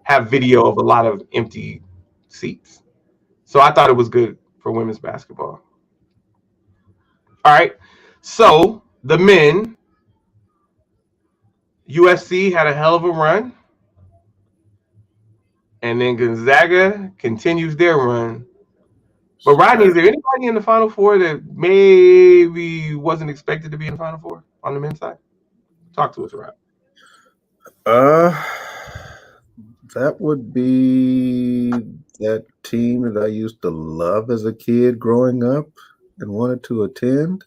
have video of a lot of empty seats. So I thought it was good for women's basketball. All right. So the men, USC had a hell of a run. And then Gonzaga continues their run. But Rodney, is there anybody in the Final Four that maybe wasn't expected to be in the Final Four on the men's side? Talk to us, Rod. That would be that team that I used to love as a kid growing up and wanted to attend.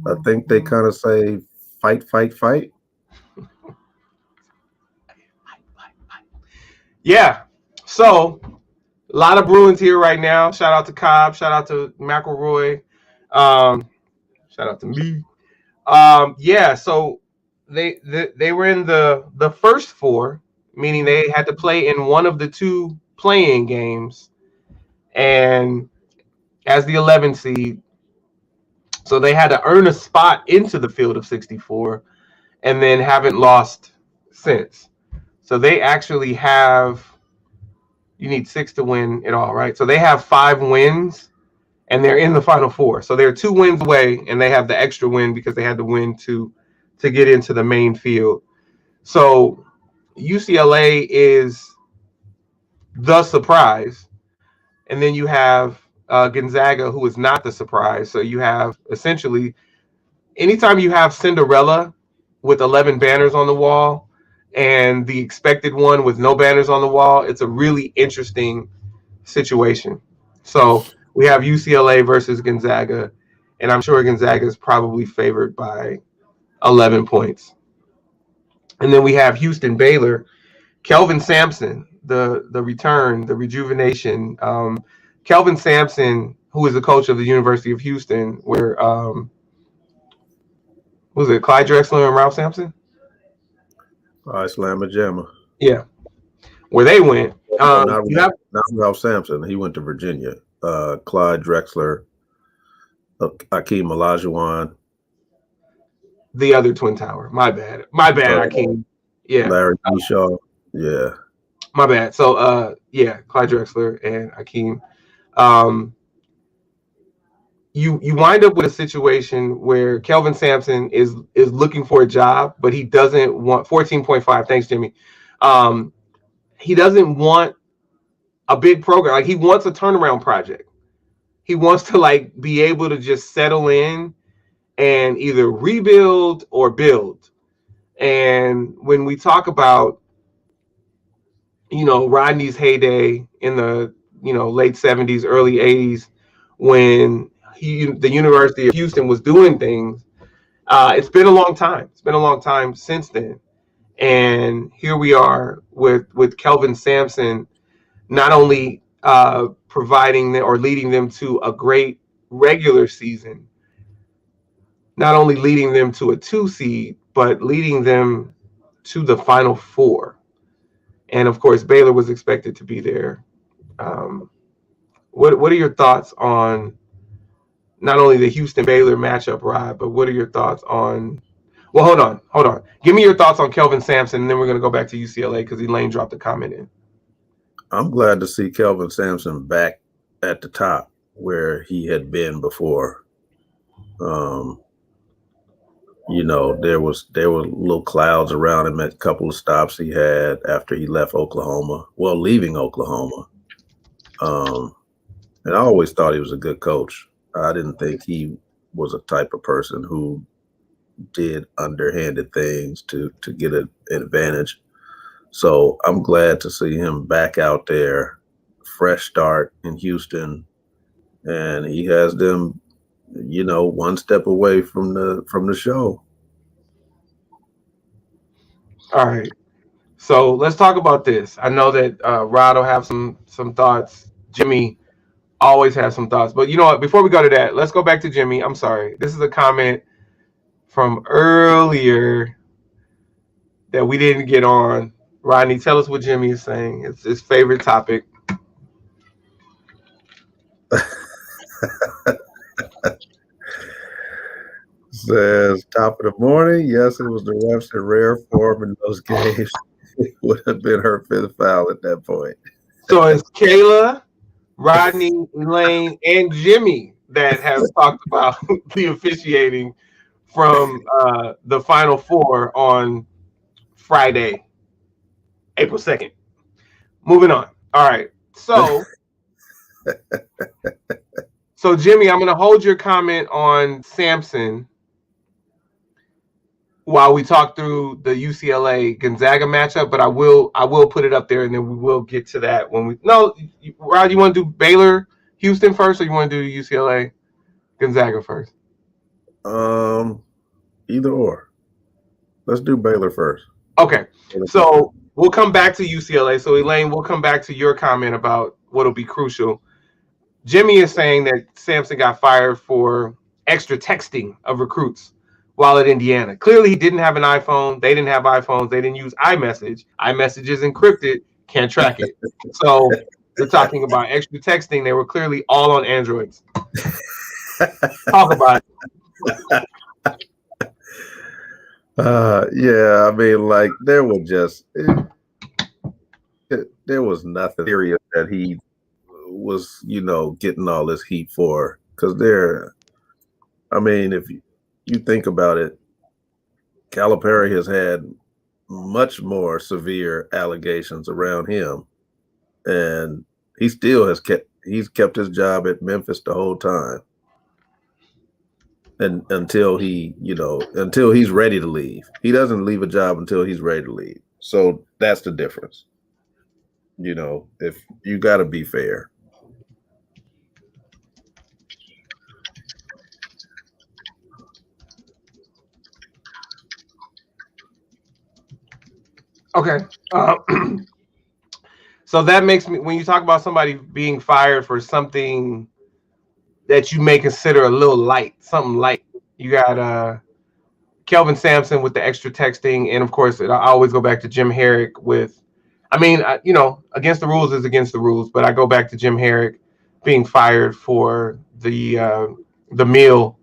I think they kind of say fight, fight, fight. Yeah. So a lot of Bruins here right now. Shout out to Cobb. Shout out to McElroy. Shout out to me. Yeah. So they were in the first 4, meaning they had to play in one of the 2 playing games, and as the 11 seed, so they had to earn a spot into the field of 64, and then haven't lost since. So they actually have, you need 6 to win it all, right? So they have 5 wins, and they're in the Final Four. So they're 2 wins away, and they have the extra win because they had to win to get into the main field. So UCLA is the surprise, and then you have Gonzaga, who is not the surprise. So you have essentially, anytime you have Cinderella with 11 banners on the wall and the expected one with no banners on the wall, it's a really interesting situation. So we have UCLA versus Gonzaga, and I'm sure Gonzaga is probably favored by 11 points. And then we have Houston Baylor. Kelvin Sampson, the return, the rejuvenation. Kelvin Sampson, who is the coach of the University of Houston, where was it Clyde Drexler and Ralph Sampson? I Slamma Jamma. Yeah, where they went. Oh, not You have Ralph Sampson. He went to Virginia. Clyde Drexler, Akeem Olajuwon, the other Twin Tower. My bad, Akeem. Yeah, Larry Eshaw. Yeah. my bad. So yeah, Clyde Drexler and Akeem. Um, you wind up with a situation where Kelvin Sampson is looking for a job, but he doesn't want 14.5. Thanks, Jimmy. Um, he doesn't want a big program. Like he wants a turnaround project. He wants to like be able to just settle in and either rebuild or build. And when we talk about, Rodney's heyday in the, late 70s, early 80s, when the University of Houston was doing things, it's been a long time. It's been a long time since then. And here we are with Kelvin Sampson, not only providing or leading them to a great regular season, not only leading them to a 2 seed, but leading them to the Final Four. And of course, Baylor was expected to be there. Um, what are your thoughts on not only the Houston Baylor matchup, Rod, but what are your thoughts on? Well, hold on. Give me your thoughts on Kelvin Sampson, and then we're going to go back to UCLA because Elaine dropped a comment in. I'm glad to see Kelvin Sampson back at the top where he had been before. There were little clouds around him at a couple of stops he had after he left Oklahoma. Well, leaving Oklahoma. And I always thought he was a good coach. I didn't think he was a type of person who did underhanded things to get an advantage. So I'm glad to see him back out there, fresh start in Houston, and he has them, one step away from the show. All right. So let's talk about this. I know that Rod will have some thoughts. Jimmy always has some thoughts. But you know what? Before we go to that, let's go back to Jimmy. I'm sorry. This is a comment from earlier that we didn't get on. Rodney, tell us what Jimmy is saying. It's his favorite topic. Says top of the morning. Yes, it was the refs in rare form in those games. It would have been her fifth foul at that point. So it's Kayla, Rodney, Elaine, and Jimmy that have talked about the officiating from the Final Four on Friday, April 2nd. Moving on. All right. So Jimmy, I'm going to hold your comment on Sampson while we talk through the UCLA Gonzaga matchup, but I will put it up there, and then we will get to that when we. No, Rod, you want to do Baylor Houston first, or you want to do UCLA Gonzaga first? Either or. Let's do Baylor first. Okay, so we'll come back to UCLA. So Elaine, we'll come back to your comment about what'll be crucial. Jimmy is saying that Sampson got fired for extra texting of recruits while at Indiana. Clearly, he didn't have an iPhone. They didn't have iPhones. They didn't use iMessage. iMessage is encrypted. Can't track it. So they're talking about extra texting. They were clearly all on Androids. Talk about it. Yeah, I mean, like there was nothing serious that he was, getting all this heat for. Because if you think about it, Calipari has had much more severe allegations around him, and he still he's kept his job at Memphis the whole time. And until he's ready to leave. He doesn't leave a job until he's ready to leave. So that's the difference. If you got to be fair. Okay. So that makes me, when you talk about somebody being fired for something that you may consider a little light, something light, you got Kelvin Sampson with the extra texting, and of course, I always go back to Jim Herrick with. I mean, against the rules is against the rules, but I go back to Jim Herrick being fired for the meal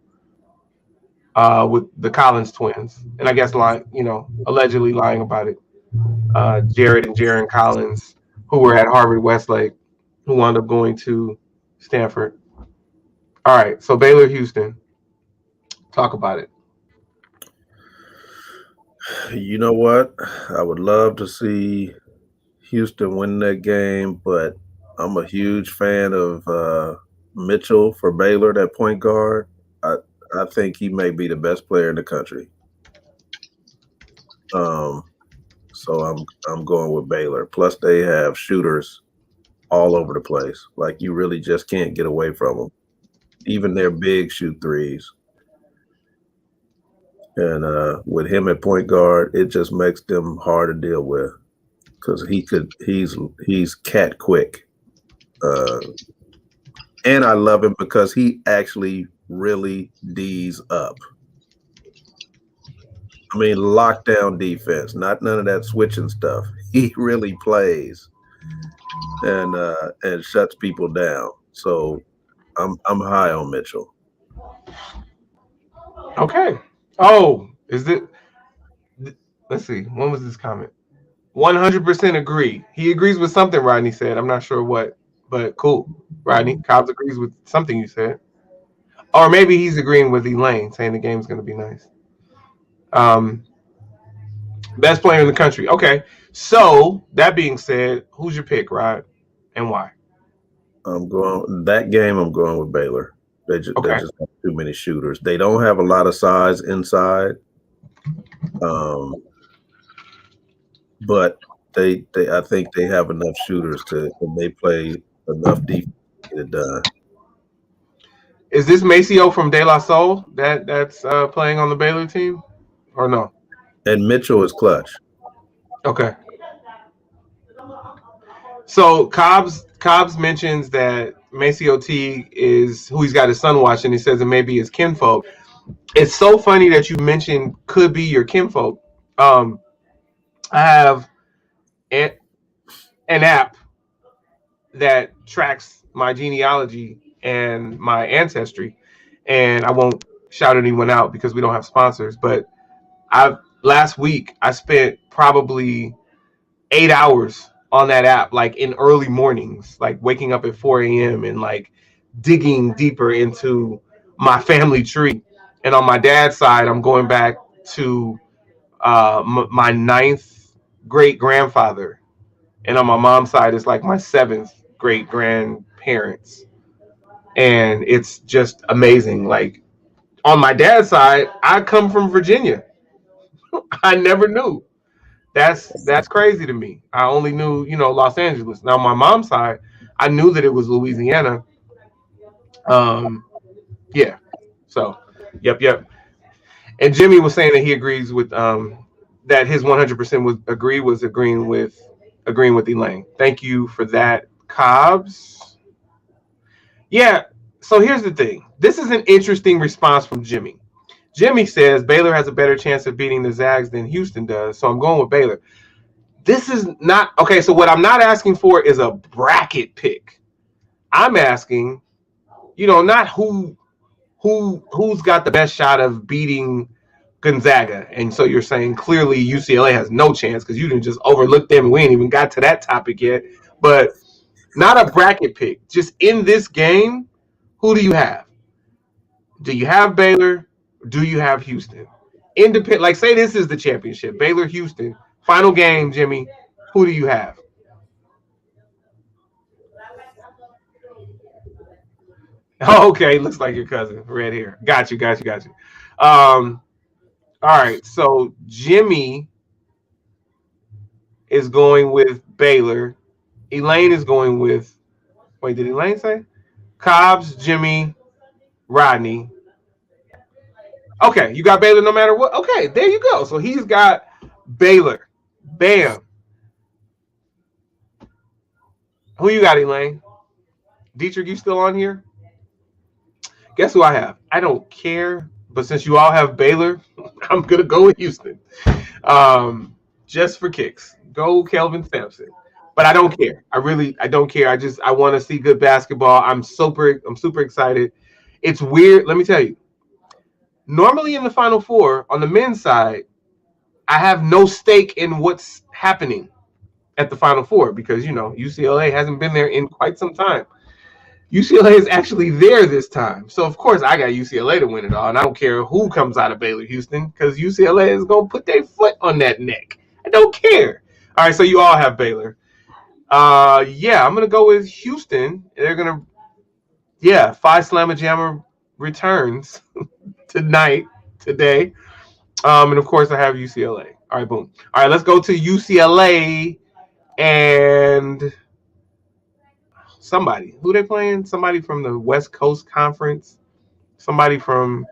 with the Collins twins, and I guess lying, allegedly lying about it. Jared and Jaron Collins, who were at Harvard Westlake, who wound up going to Stanford. All right, so Baylor Houston, talk about it. You know what? I would love to see Houston win that game, but I'm a huge fan of Mitchell for Baylor, that point guard. I I think he may be the best player in the country. Um, so I'm going with Baylor. Plus, they have shooters all over the place. Like you really just can't get away from them. Even their big shoot threes. And with him at point guard, it just makes them hard to deal with because he's cat quick. Uh, and I love him because he actually really D's up. I mean, lockdown defense, not none of that switching stuff. He really plays and shuts people down. So I'm high on Mitchell. Okay. Oh, is it? Let's see. When was this comment? 100% agree. He agrees with something Rodney said. I'm not sure what, but cool. Rodney Cobbs agrees with something you said, or maybe he's agreeing with Elaine, saying the game's going to be nice. Um, Best player in the country. Okay. So that being said, who's your pick, Rod, and why? I'm going that game. I'm going with Baylor. They Okay. just have too many shooters. They don't have a lot of size inside, um, but they I think they have enough shooters to and they play enough defense to get it done. Is this Maceo from De La Soul that's playing on the Baylor team, or no? And Mitchell is clutch. Okay. So Cobbs mentions that Maceo T is who he's got his son watching. He says it may be his kinfolk. It's so funny that you mentioned could be your kinfolk. Um, I have an app that tracks my genealogy and my ancestry, and I won't shout anyone out because we don't have sponsors. But I last week I spent probably 8 hours on that app, like in early mornings, like waking up at 4 a.m. and like digging deeper into my family tree. And on my dad's side, I'm going back to my ninth great grandfather, and on my mom's side, it's like my seventh great grandparents, and it's just amazing. Like on my dad's side, I come from Virginia. I never knew. That's crazy to me. I only knew, Los Angeles. Now my mom's side, I knew that it was Louisiana. Um, yeah. So, yep. And Jimmy was saying that he agrees with that his 100% was agreeing with Elaine. Thank you for that, Cobbs. Yeah. So here's the thing. This is an interesting response from Jimmy. Jimmy says Baylor has a better chance of beating the Zags than Houston does, so I'm going with Baylor. This is not okay. So what I'm not asking for is a bracket pick. I'm asking, not who's got the best shot of beating Gonzaga. And so you're saying clearly UCLA has no chance because you didn't just overlook them. We ain't even got to that topic yet. But not a bracket pick. Just in this game, who do you have? Do you have Baylor? Do you have Houston? Independent, like say this is the championship, Baylor Houston final game. Jimmy, who do you have? Oh, okay, looks like your cousin, red hair. Got you. All right, so Jimmy is going with Baylor. Elaine is going with. Wait, did Elaine say? Cobbs, Jimmy, Rodney. Okay, you got Baylor no matter what. Okay, there you go. So he's got Baylor. Bam. Who you got, Elaine? Dietrich, you still on here? Guess who I have? I don't care, but since you all have Baylor, I'm gonna go with Houston. Just for kicks. Go Kelvin Sampson. But I don't care. I don't care. I want to see good basketball. I'm super excited. It's weird. Let me tell you. Normally in the Final Four on the men's side, I have no stake in what's happening at the Final Four because UCLA hasn't been there in quite some time. UCLA is actually there this time. So, of course, I got UCLA to win it all. And I don't care who comes out of Baylor Houston because UCLA is going to put their foot on that neck. I don't care. All right, so you all have Baylor. Yeah, I'm going to go with Houston. They're going to, yeah, Phi Slamma Jammer returns today. And, of course, I have UCLA. All right, boom. All right, let's go to UCLA and somebody. Who they playing? Somebody from the West Coast Conference. Somebody from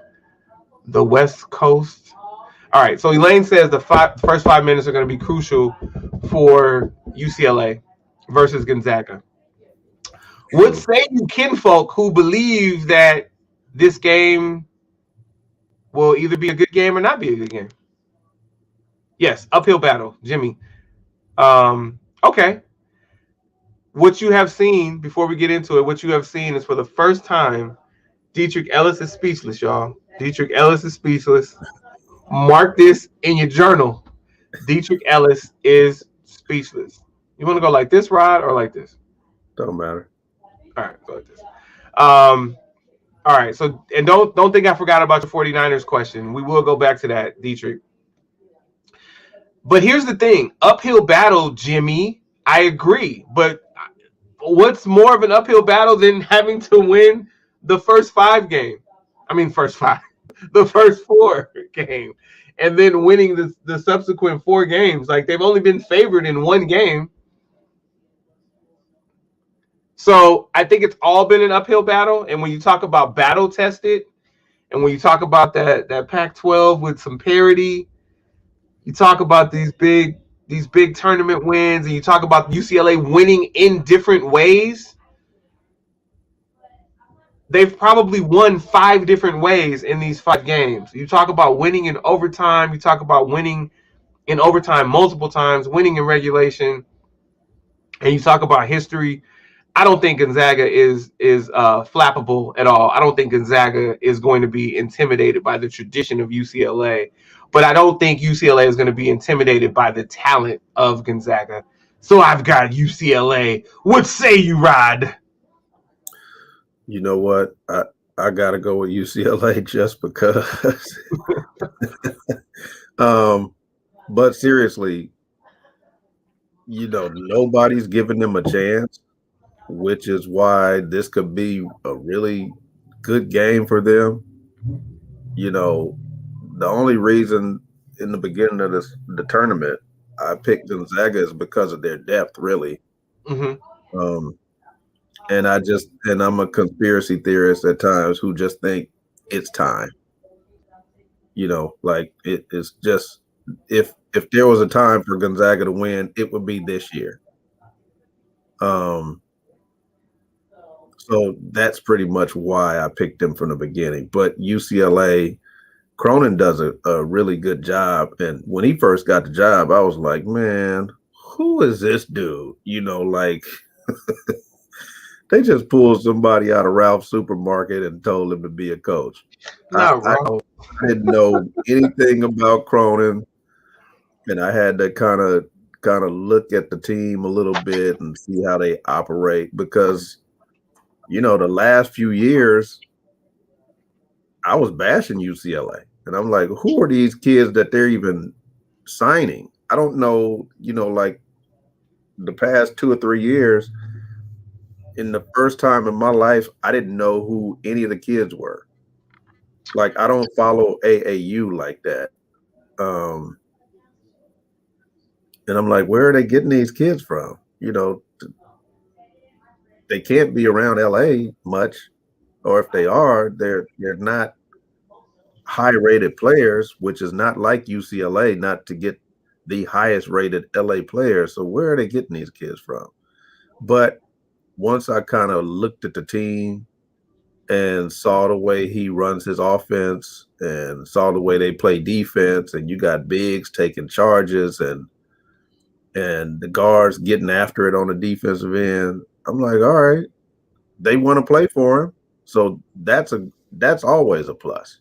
the West Coast. All right. So Elaine says the first 5 minutes are going to be crucial for UCLA versus Gonzaga. What say you kinfolk who believe that this game will either be a good game or not be a good game? Yes, uphill battle, Jimmy. Okay. What you have seen, before we get into it, what you have seen is for the first time, Dietrich Ellis is speechless, y'all. Dietrich Ellis is speechless. Mark this in your journal. Dietrich Ellis is speechless. You want to go like this, Rod, or like this? Don't matter. All right, go like this. All right, so, and don't think I forgot about your 49ers question. We will go back to that, Dietrich. But here's the thing. Uphill battle, Jimmy. I agree. But what's more of an uphill battle than having to win the first 5 game? I mean, first 5. The first 4 game. And then winning the subsequent 4 games. Like, they've only been favored in 1 game. So I think it's all been an uphill battle. And when you talk about battle tested, and when you talk about that Pac-12 with some parity, you talk about these big tournament wins, and you talk about UCLA winning in different ways. They've probably won 5 different ways in these 5 games. You talk about winning in overtime. You talk about winning in overtime multiple times, winning in regulation, and you talk about history. I don't think Gonzaga is flappable at all. I don't think Gonzaga is going to be intimidated by the tradition of UCLA. But I don't think UCLA is going to be intimidated by the talent of Gonzaga. So I've got UCLA. What say you, Rod? You know what? I got to go with UCLA just because. But seriously, nobody's giving them a chance, which is why this could be a really good game for them. The only reason in the beginning of the tournament I picked Gonzaga is because of their depth, really. Mm-hmm. And I'm a conspiracy theorist at times who just think it's time. Like it's just if there was a time for Gonzaga to win, it would be this year. So that's pretty much why I picked them from the beginning. But UCLA, Cronin does a really good job. And when he first got the job, I was like, man, who is this dude? Like they just pulled somebody out of Ralph's supermarket and told him to be a coach. I didn't know anything about Cronin, and I had to kind of look at the team a little bit and see how they operate because, the last few years I was bashing UCLA. And I'm like, who are these kids that they're even signing? I don't know, like the past 2 or 3 years, in the first time in my life, I didn't know who any of the kids were. Like, I don't follow AAU like that. And I'm like, where are they getting these kids from? They can't be around LA much, or if they are, they're not high-rated players, which is not like UCLA, not to get the highest rated LA players. So where are they getting these kids from? But once I kind of looked at the team and saw the way he runs his offense and saw the way they play defense, and you got bigs taking charges and the guards getting after it on the defensive end, I'm like, all right, they want to play for him. So that's always a plus.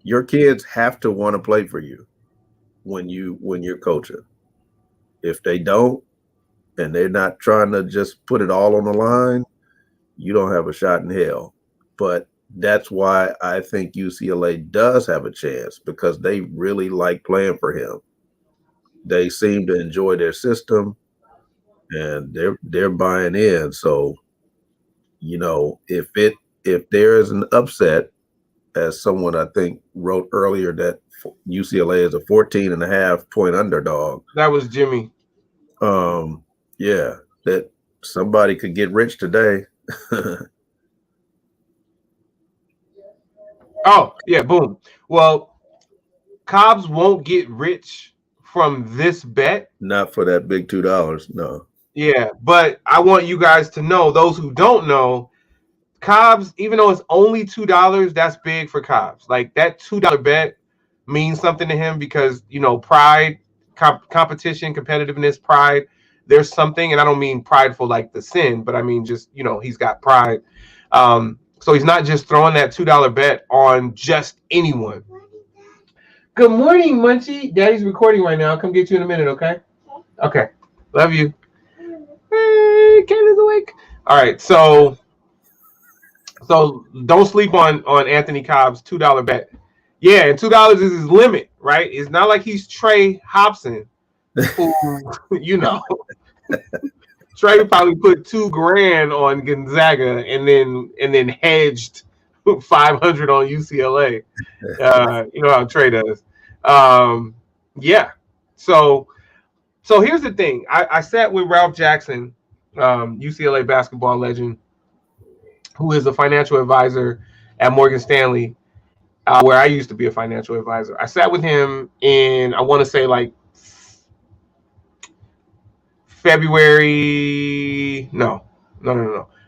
Your kids have to want to play for you when you're coaching. If they don't, and they're not trying to just put it all on the line, you don't have a shot in hell. But that's why I think UCLA does have a chance, because they really like playing for him. They seem to enjoy their system, and they're buying in. So, if there is an upset, as someone I think wrote earlier, that UCLA is a 14.5 point underdog. That was Jimmy. Yeah, that somebody could get rich today. Oh, yeah, boom. Well, Cobbs won't get rich from this bet. Not for that big $2, no. Yeah, but I want you guys to know, those who don't know, Cobbs, even though it's only $2, that's big for Cobbs. Like, that $2 bet means something to him because, pride, competition, competitiveness, pride. There's something, and I don't mean prideful like the sin, but I mean just, he's got pride. So he's not just throwing that $2 bet on just anyone. Good morning, Munchie. Daddy's recording right now. I'll come get you in a minute, okay? Okay. Love you. Hey, Kayla's awake. All right, so don't sleep on Anthony Cobb's $2 bet. Yeah, and $2 is his limit, right? It's not like he's Trey Hopson, who, Trey probably put $2,000 on Gonzaga and then hedged 500 on UCLA. You know how Trey does. Yeah. So here's the thing. I sat with Ralph Jackson, UCLA basketball legend, who is a financial advisor at Morgan Stanley, where I used to be a financial advisor. I sat with him in, I want to say, like February, no,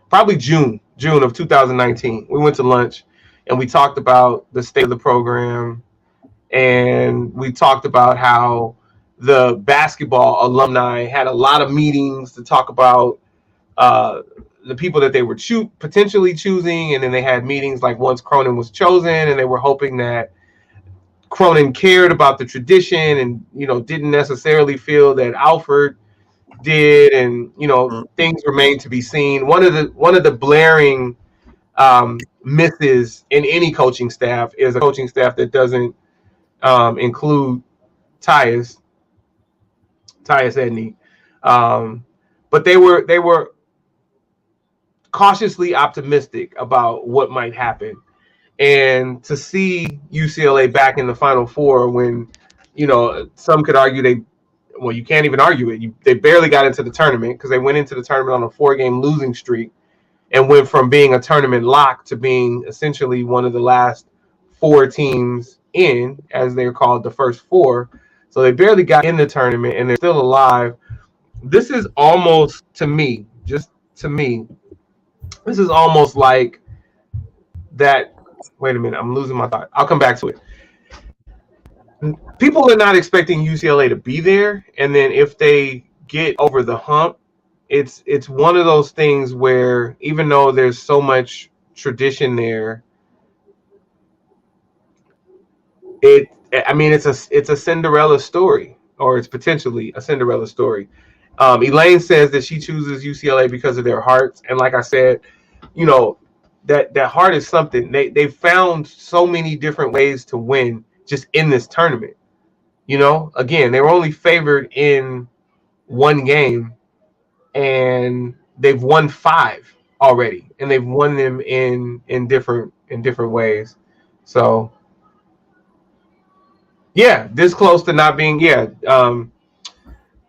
probably June of 2019. We went to lunch and we talked about the state of the program, and we talked about how the basketball alumni had a lot of meetings to talk about the people that they were potentially choosing, and then they had meetings like once Cronin was chosen, and they were hoping that Cronin cared about the tradition and didn't necessarily feel that Alford did, and things remain to be seen. One of the blaring misses in any coaching staff is a coaching staff that doesn't include Tyus Edney, but they were cautiously optimistic about what might happen, and to see UCLA back in the Final Four when some could argue you can't even argue it. They barely got into the tournament because they went into the tournament on a 4-game losing streak and went from being a tournament lock to being essentially one of the last 4 teams in, as they're called, the first 4. So they barely got in the tournament and they're still alive. This is almost, to me, this is almost like that. Wait a minute, I'm losing my thought. I'll come back to it. People are not expecting UCLA to be there, and then if they get over the hump, it's one of those things where even though there's so much tradition there, it's a Cinderella story, or it's potentially a Cinderella story. Elaine says that she chooses UCLA because of their hearts, and like I said, that heart is something. They found so many different ways to win just in this tournament. Again, they were only favored in 1 game, and they've won 5 already, and they've won them in different ways. So yeah, this close to not being. Yeah,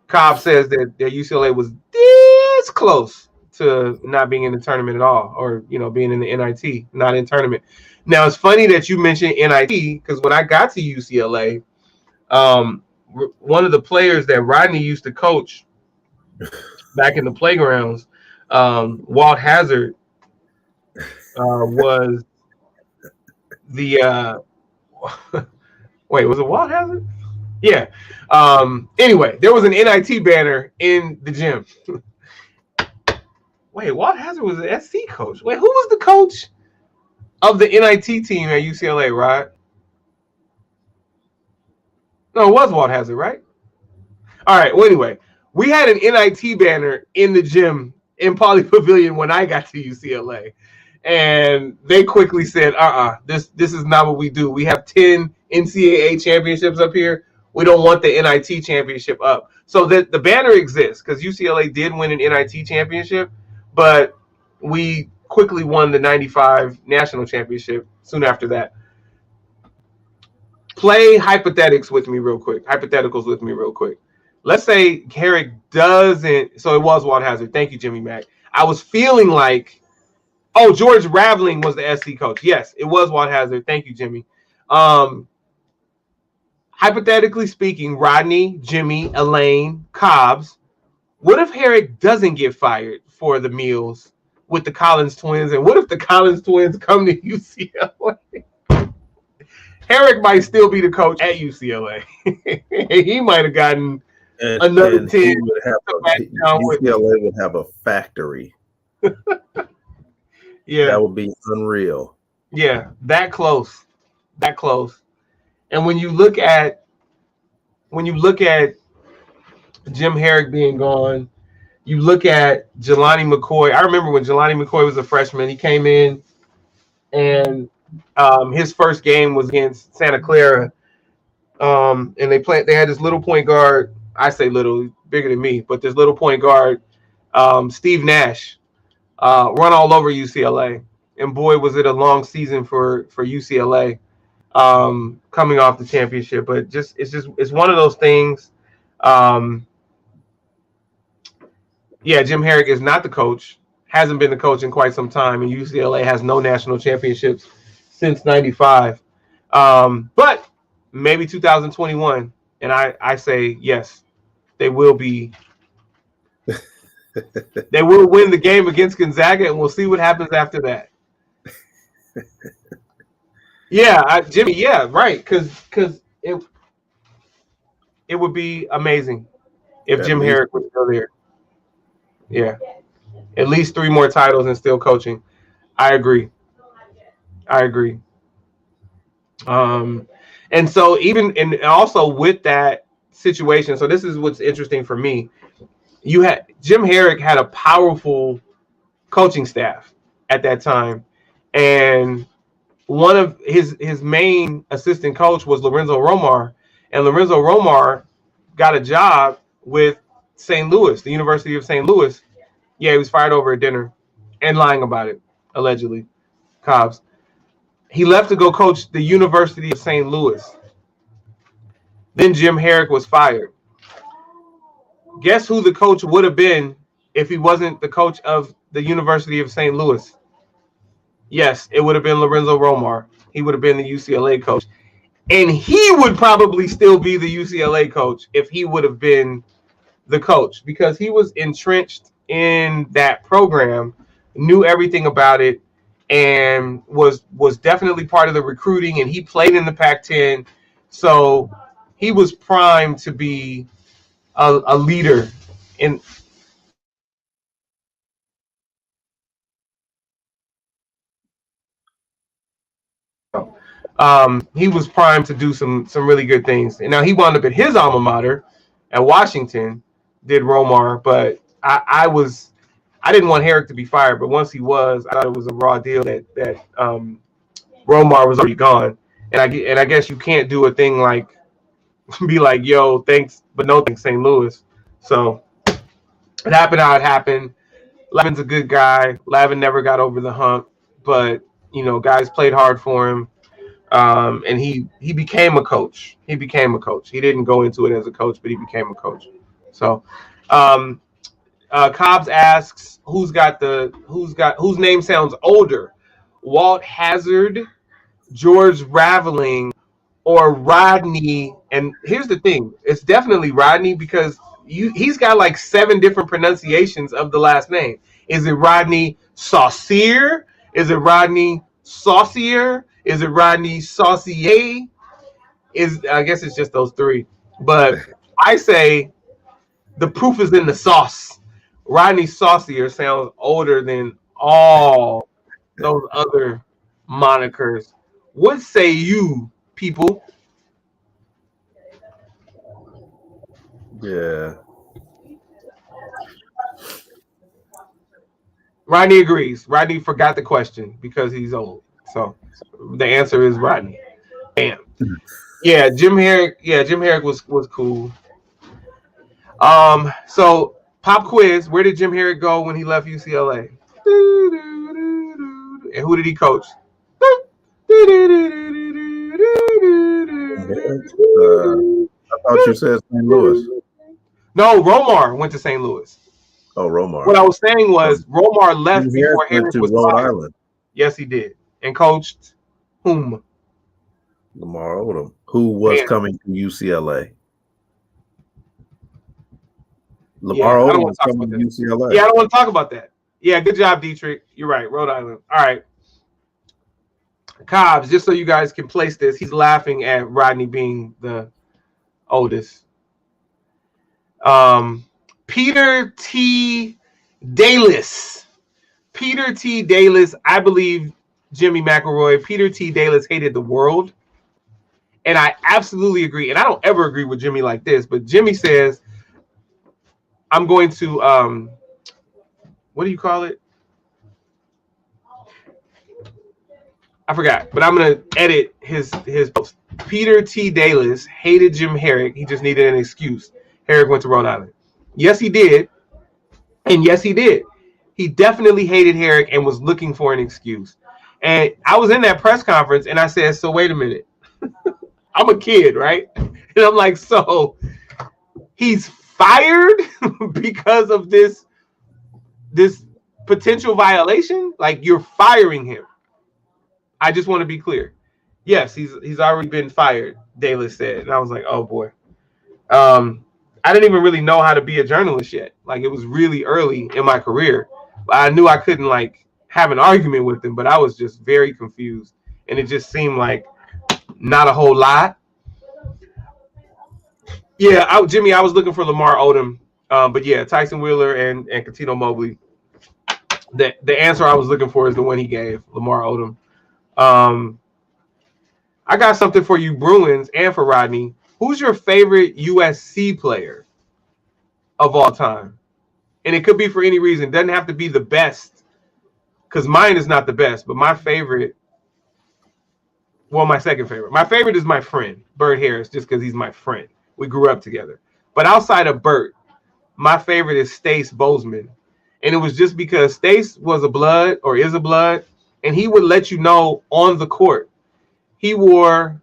Cobb says that UCLA was this close to not being in the tournament at all, or being in the NIT, not in tournament. Now it's funny that you mentioned NIT, because when I got to UCLA, one of the players that Rodney used to coach back in the playgrounds, Walt Hazard, was the wait, was it Walt Hazard? Yeah. Anyway, there was an NIT banner in the gym. Wait, Walt Hazard was the SC coach. Wait, who was the coach of the NIT team at UCLA, Rod? No, it was Walt Hazard, right? All right. Well, anyway, we had an NIT banner in the gym in Pauley Pavilion when I got to UCLA, and they quickly said, this is not what we do. We have 10 NCAA championships up here. We don't want the NIT championship up. So the banner exists because UCLA did win an NIT championship, but we quickly won the 95 national championship soon after that. Play hypotheticals with me real quick. Let's say Herrick doesn't. So it was Walt Hazard. Thank you, Jimmy Mack. I was feeling like, George Raveling was the SC coach. Yes, it was Walt Hazard. Thank you, Jimmy. Hypothetically speaking, Rodney, Jimmy, Elaine, Cobbs. What if Herrick doesn't get fired for the meals with the Collins twins? And what if the Collins twins come to UCLA? Herrick might still be the coach at UCLA. He might have gotten another 10. UCLA would have a factory. Yeah, that would be unreal. Yeah, that close. And when you look at Jim Herrick being gone, you look at Jelani McCoy. I remember when Jelani McCoy was a freshman, he came in and his first game was against Santa Clara. And they had this little point guard. I say little, bigger than me, but this little point guard, Steve Nash, run all over UCLA. And boy, was it a long season for UCLA, coming off the championship. But it's one of those things. Jim Herrick is not the coach, hasn't been the coach in quite some time, and UCLA has no national championships since '95. But maybe 2021, and I say yes, they will be. They will win the game against Gonzaga, and we'll see what happens after that. Jimmy, right, because it would be amazing if Jim Herrick was still there. Yeah, at least 3 more titles and still coaching. I agree. And so and also with that situation, so this is what's interesting for me. Jim Herrick had a powerful coaching staff at that time, and one of his main assistant coach was Lorenzo Romar, and Lorenzo Romar got a job with St. Louis, the University of St. Louis. Yeah, he was fired over a dinner and lying about it, allegedly. Cobbs. He left to go coach the University of St. Louis. Then Jim Herrick was fired. Guess who the coach would have been if he wasn't the coach of the University of St. Louis? Yes, it would have been Lorenzo Romar. He would have been the UCLA coach. And he would probably still be the UCLA coach if he would have been the coach, because he was entrenched in that program, knew everything about it, and was definitely part of the recruiting, and he played in the Pac-10. So he was primed to be a leader in. He was primed to do some really good things. And now he wound up at his alma mater at Washington, did Romar, but I didn't want Herrick to be fired, but once he was, I thought it was a raw deal that Romar was already gone. And I guess you can't do a thing like be like, yo, thanks, but no thanks, St. Louis. So it happened how it happened. Lavin's a good guy. Lavin never got over the hump, but guys played hard for him. And he became a coach. He didn't go into it as a coach, but he became a coach. So Cobbs asks, whose name sounds older? Walt Hazard, George Raveling, or Rodney. And here's the thing: it's definitely Rodney because he's got like 7 different pronunciations of the last name. Is it Rodney Saucier? Is it Rodney Saucier? Is it Rodney Saucier? I guess it's just those 3. But I say the proof is in the sauce. Rodney Saucier sounds older than all those other monikers. What say you, people? Yeah. Rodney agrees. Rodney forgot the question because he's old. So the answer is Rodney. Damn. Yeah, Jim Herrick. Yeah, Jim Herrick was cool. So pop quiz. Where did Jim Herrick go when he left UCLA? And who did he coach? I thought you said St. Louis. No, Romar went to St. Louis. Oh, Romar. What I was saying was Romar left before Herrick was Rhode fired. Island. Yes, he did. And coached whom? Lamar Odom, who was coming to UCLA. Lamar Odom was coming to UCLA. Yeah, I don't want to talk about that. Yeah, good job, Dietrich. You're right, Rhode Island. All right. Cobbs, just so you guys can place this, he's laughing at Rodney being the oldest. Peter T. Dalis. Peter T. Dalis, I believe Jimmy McElroy, Peter T. Dalis hated the world. And I absolutely agree. And I don't ever agree with Jimmy like this, but Jimmy says, I'm going to, what do you call it? I forgot, but I'm going to edit his post. Peter T. Dalis hated Jim Herrick. He just needed an excuse. Herrick went to Rhode Island. Yes, he did. And yes, he did. He definitely hated Herrick and was looking for an excuse. And I was in that press conference and I said, so wait a minute. I'm a kid, right? And I'm like, so he's fired because of this potential violation? Like, you're firing him. I just want to be clear. Yes, he's already been fired, Dalis said. And I was like, oh boy. I didn't even really know how to be a journalist yet. Like, it was really early in my career. I knew I couldn't like have an argument with him, but I was just very confused. And it just seemed like not a whole lot. Yeah, Jimmy, I was looking for Lamar Odom. But yeah, Tyson Wheeler and Catino Mobley. The answer I was looking for is the one he gave, Lamar Odom. I got something for you, Bruins, and for Rodney. Who's your favorite USC player of all time? And it could be for any reason. It doesn't have to be the best, because mine is not the best. But my favorite, well, my second favorite. My favorite is my friend, Bert Harris, just because he's my friend. We grew up together. But outside of Bert, my favorite is Stace Bozeman. And it was just because Stace was a blood or is a blood, and he would let you know on the court. He wore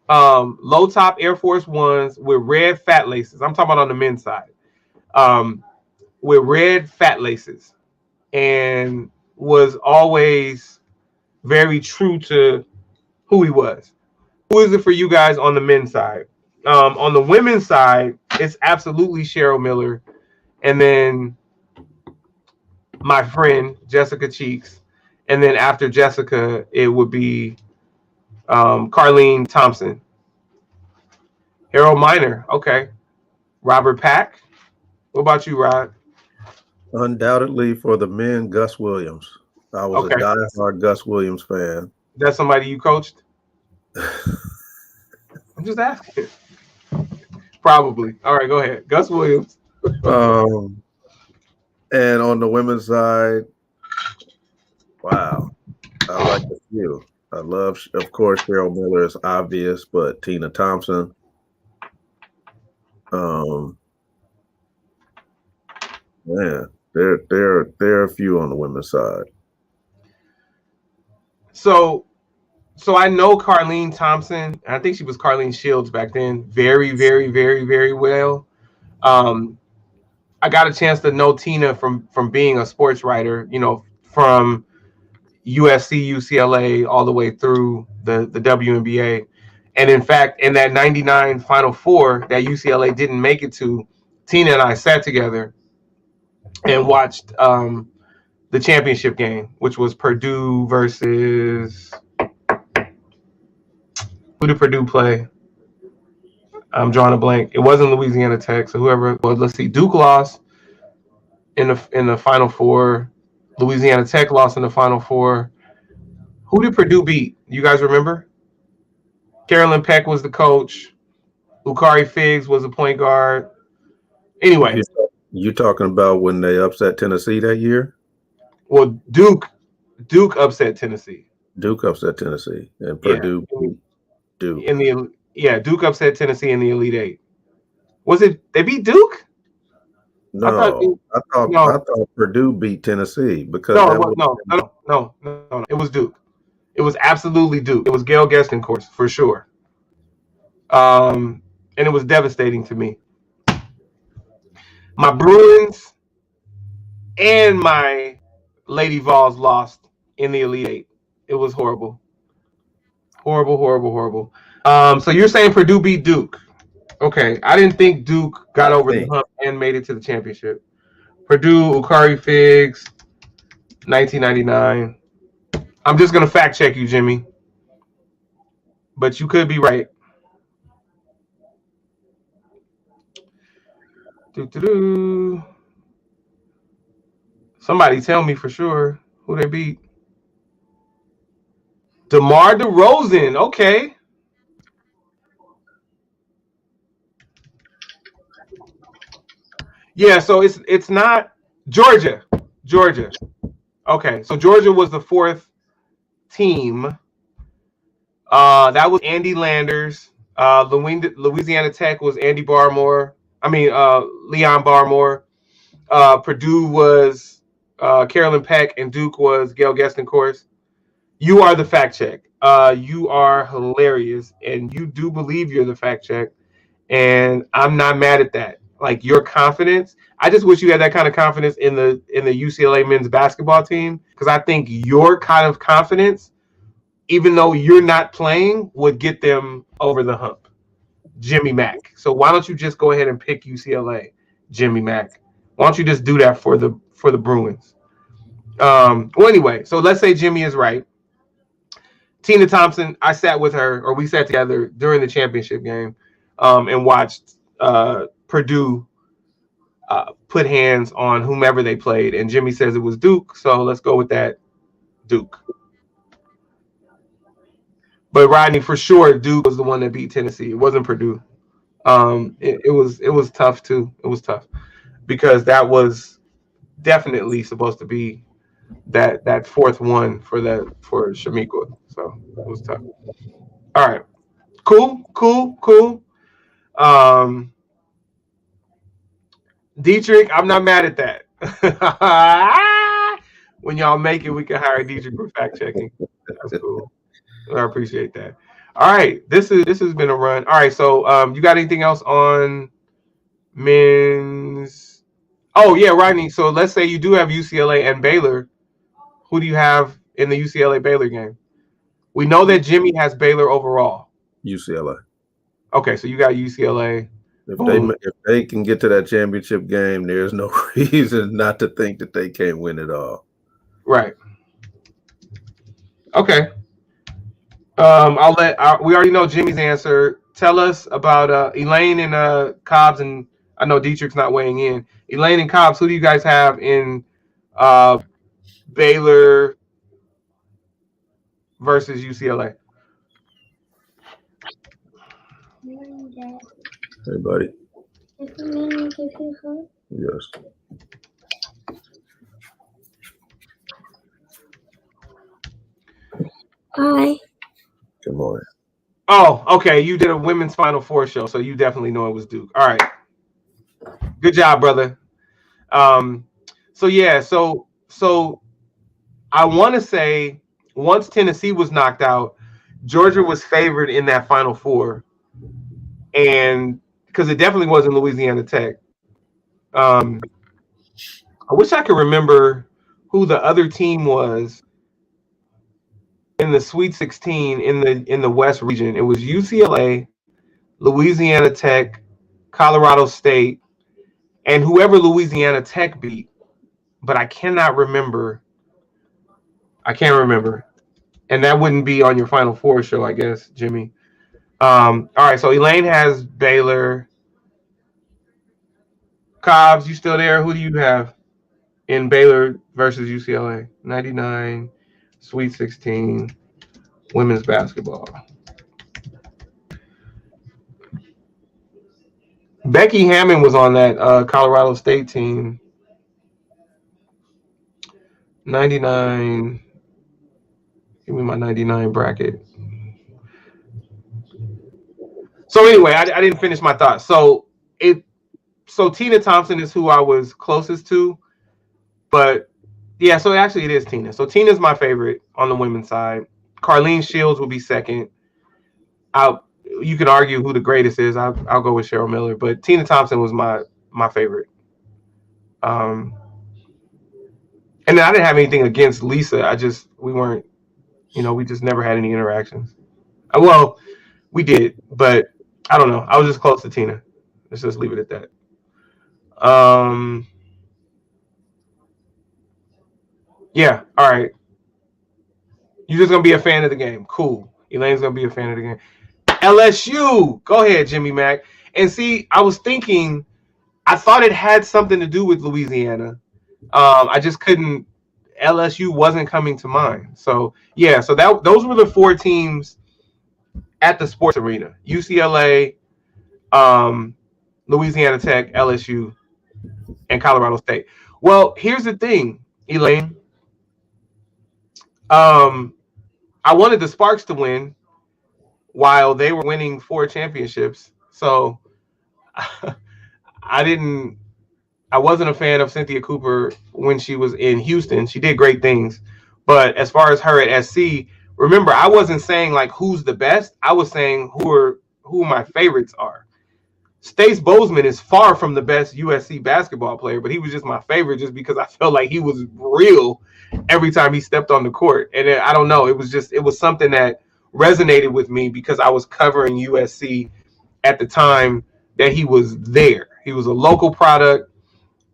low top Air Force Ones with red fat laces. I'm talking about on the men's side. With red fat laces, and was always very true to who he was. Who is it for you guys on the men's side? On the women's side, it's absolutely Cheryl Miller. And then my friend, Jessica Cheeks. And then after Jessica, it would be Carlene Thompson. Harold Miner. Okay. Robert Pack. What about you, Rod? Undoubtedly for the men, Gus Williams. I was a diehard Gus Williams fan. That's somebody you coached? I'm just asking. Probably. All right, go ahead. Gus Williams. And on the women's side, wow. I like a few. I love, of course, Cheryl Miller is obvious, but Tina Thompson. Man, there are a few on the women's side. So I know Carlene Thompson. I think she was Carlene Shields back then. Very, very, very, very well. I got a chance to know Tina from being a sports writer, you know, from USC, UCLA, all the way through the WNBA. And in fact, in that 99 Final Four that UCLA didn't make it to, Tina and I sat together and watched the championship game, which was Purdue versus, who did Purdue play? I'm drawing a blank. It wasn't Louisiana Tech, so whoever. Well, let's see. Duke lost in the Final Four. Louisiana Tech lost in the Final Four. Who did Purdue beat? You guys remember? Carolyn Peck was the coach. Ukari Figs was the point guard. Anyway, you talking about when they upset Tennessee that year? Well, Duke upset Tennessee. Duke upset Tennessee, and Purdue beat Duke. Duke upset Tennessee in the Elite Eight. Was it they beat Duke? No, I thought Purdue beat Tennessee because no. It was Duke. It was absolutely Duke. It was Gail Geston for sure. And it was devastating to me. My Bruins and my Lady Vols lost in the Elite Eight. It was horrible. Horrible. So you're saying Purdue beat Duke. Okay. I didn't think Duke got over the hump and made it to the championship. Purdue, Ukari Figs, 1999. I'm just going to fact check you, Jimmy. But you could be right. Somebody tell me for sure who they beat. DeMar DeRozan. Okay. Yeah, so it's not Georgia. Okay, so Georgia was the fourth team. That was Andy Landers. Louisiana Tech was Leon Barmore. Purdue was Carolyn Peck, and Duke was Gail Geston. You are the fact check. You are hilarious, and you do believe you're the fact check, and I'm not mad at that. Like your confidence, I just wish you had that kind of confidence in the UCLA men's basketball team, because I think your kind of confidence, even though you're not playing, would get them over the hump. Jimmy Mack. So why don't you just go ahead and pick UCLA, Jimmy Mack? Why don't you just do that for the Bruins? Well, anyway, so let's say Jimmy is right. Tina Thompson, I sat with her, or we sat together during the championship game, and watched Purdue put hands on whomever they played, and Jimmy says it was Duke, so let's go with that, Duke. But Rodney, for sure, Duke was the one that beat Tennessee. It wasn't Purdue. It was tough too. It was tough because that was definitely supposed to be that fourth one for Shamika. So it was tough. All right, cool. Dietrich, I'm not mad at that. When y'all make it, we can hire Dietrich for fact checking. That's cool. I appreciate that. All right, this has been a run. All right, so you got anything else on men's? Oh yeah, Rodney. So let's say you do have UCLA and Baylor. Who do you have in the UCLA Baylor game? We know that Jimmy has Baylor overall. UCLA. Okay, so you got UCLA. If they can get to that championship game, there's no reason not to think that they can't win it all. Right. Okay. We already know Jimmy's answer. Tell us about Elaine and Cobbs, and I know Dietrich's not weighing in. Elaine and Cobbs, who do you guys have in Baylor versus UCLA? Hey, buddy. Yes. Hi. Good morning. Oh, okay. You did a women's Final Four show, so you definitely know it was Duke. All right. Good job, brother. So I want to say once Tennessee was knocked out, Georgia was favored in that Final Four, and because it definitely wasn't Louisiana Tech. I wish I could remember who the other team was. in the Sweet 16 in the West region. It was UCLA, Louisiana Tech, Colorado State, and whoever Louisiana Tech beat. But I cannot remember. I can't remember. And that wouldn't be on your Final Four show, I guess, Jimmy. All right, so Elaine has Baylor. Cobbs, you still there? Who do you have in Baylor versus UCLA? 99, Sweet 16, women's basketball. Becky Hammond was on that Colorado State team. 99. Give me my 99 bracket. So anyway, I didn't finish my thoughts. So Tina Thompson is who I was closest to, but yeah, so actually it is Tina. So Tina's my favorite on the women's side. Carlene Shields will be second. You can argue who the greatest is. I'll go with Cheryl Miller, but Tina Thompson was my favorite. And then I didn't have anything against Lisa. We weren't, we just never had any interactions. Well, we did, but I don't know. I was just close to Tina. Let's just leave it at that. Yeah. All right. You're just gonna be a fan of the game. Cool. Elaine's gonna be a fan of the game. LSU. Go ahead, Jimmy Mack. And see, I was thinking, I thought it had something to do with Louisiana. I just couldn't. LSU wasn't coming to mind. So yeah. So those were the four teams at the sports arena: UCLA, Louisiana Tech, LSU, and Colorado State. Well, here's the thing, Elaine. I wanted the Sparks to win while they were winning 4 championships. So I wasn't a fan of Cynthia Cooper when she was in Houston. She did great things. But as far as her at SC, remember, I wasn't saying like who's the best. I was saying who my favorites are. Stace Bozeman is far from the best USC basketball player, but he was just my favorite just because I felt like he was real every time he stepped on the court. And I don't know, it was something that resonated with me because I was covering USC at the time that he was there. He was a local product.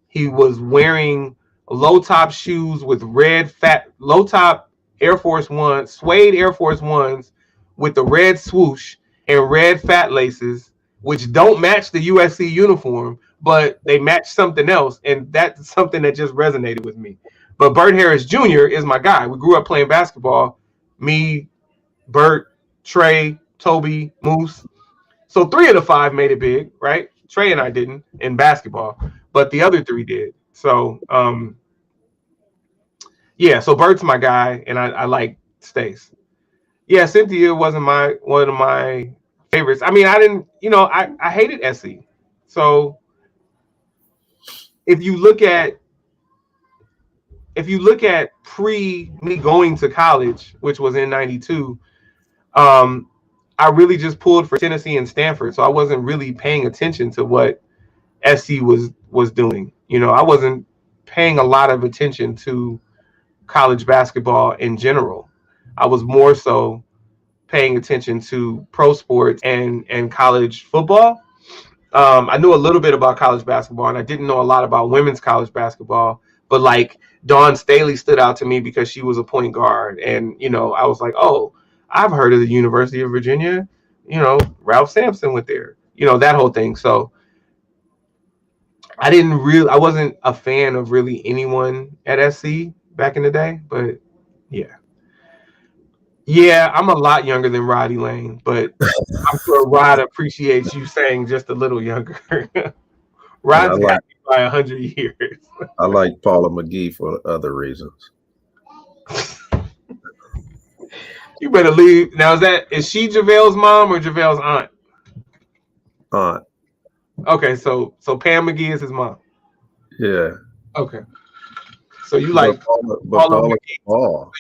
He was wearing low top shoes with low top Air Force One, suede Air Force Ones with the red swoosh and red fat laces, which don't match the USC uniform, but they match something else. And that's something that just resonated with me. But Bert Harris Jr. is my guy. We grew up playing basketball. Me, Bert, Trey, Toby, Moose. So 3 of the 5 made it big, right? Trey and I didn't in basketball, but the other 3 did. So, yeah, so Bert's my guy, and I like Stace. Yeah, Cynthia wasn't one of my favorites. I mean, I didn't, I hated SC. So if you look at pre me going to college, which was in 92, I really just pulled for Tennessee and Stanford. So I wasn't really paying attention to what SC was doing. I wasn't paying a lot of attention to college basketball in general. I was more so paying attention to pro sports and college football. I knew a little bit about college basketball, and I didn't know a lot about women's college basketball. But like Dawn Staley stood out to me because she was a point guard, and I was like, oh, I've heard of the University of Virginia. Ralph Sampson went there. That whole thing. So I wasn't a fan of really anyone at SC back in the day. But yeah, I'm a lot younger than Roddy Lane, but I'm sure Rod appreciates you saying just a little younger. Rod's got me by 100 years. I like Paula McGee for other reasons. You better leave. Now, is she JaVale's mom or JaVale's aunt? Aunt. Okay, so Pam McGee is his mom. Yeah. Okay. So you like Paula McGee. Paul.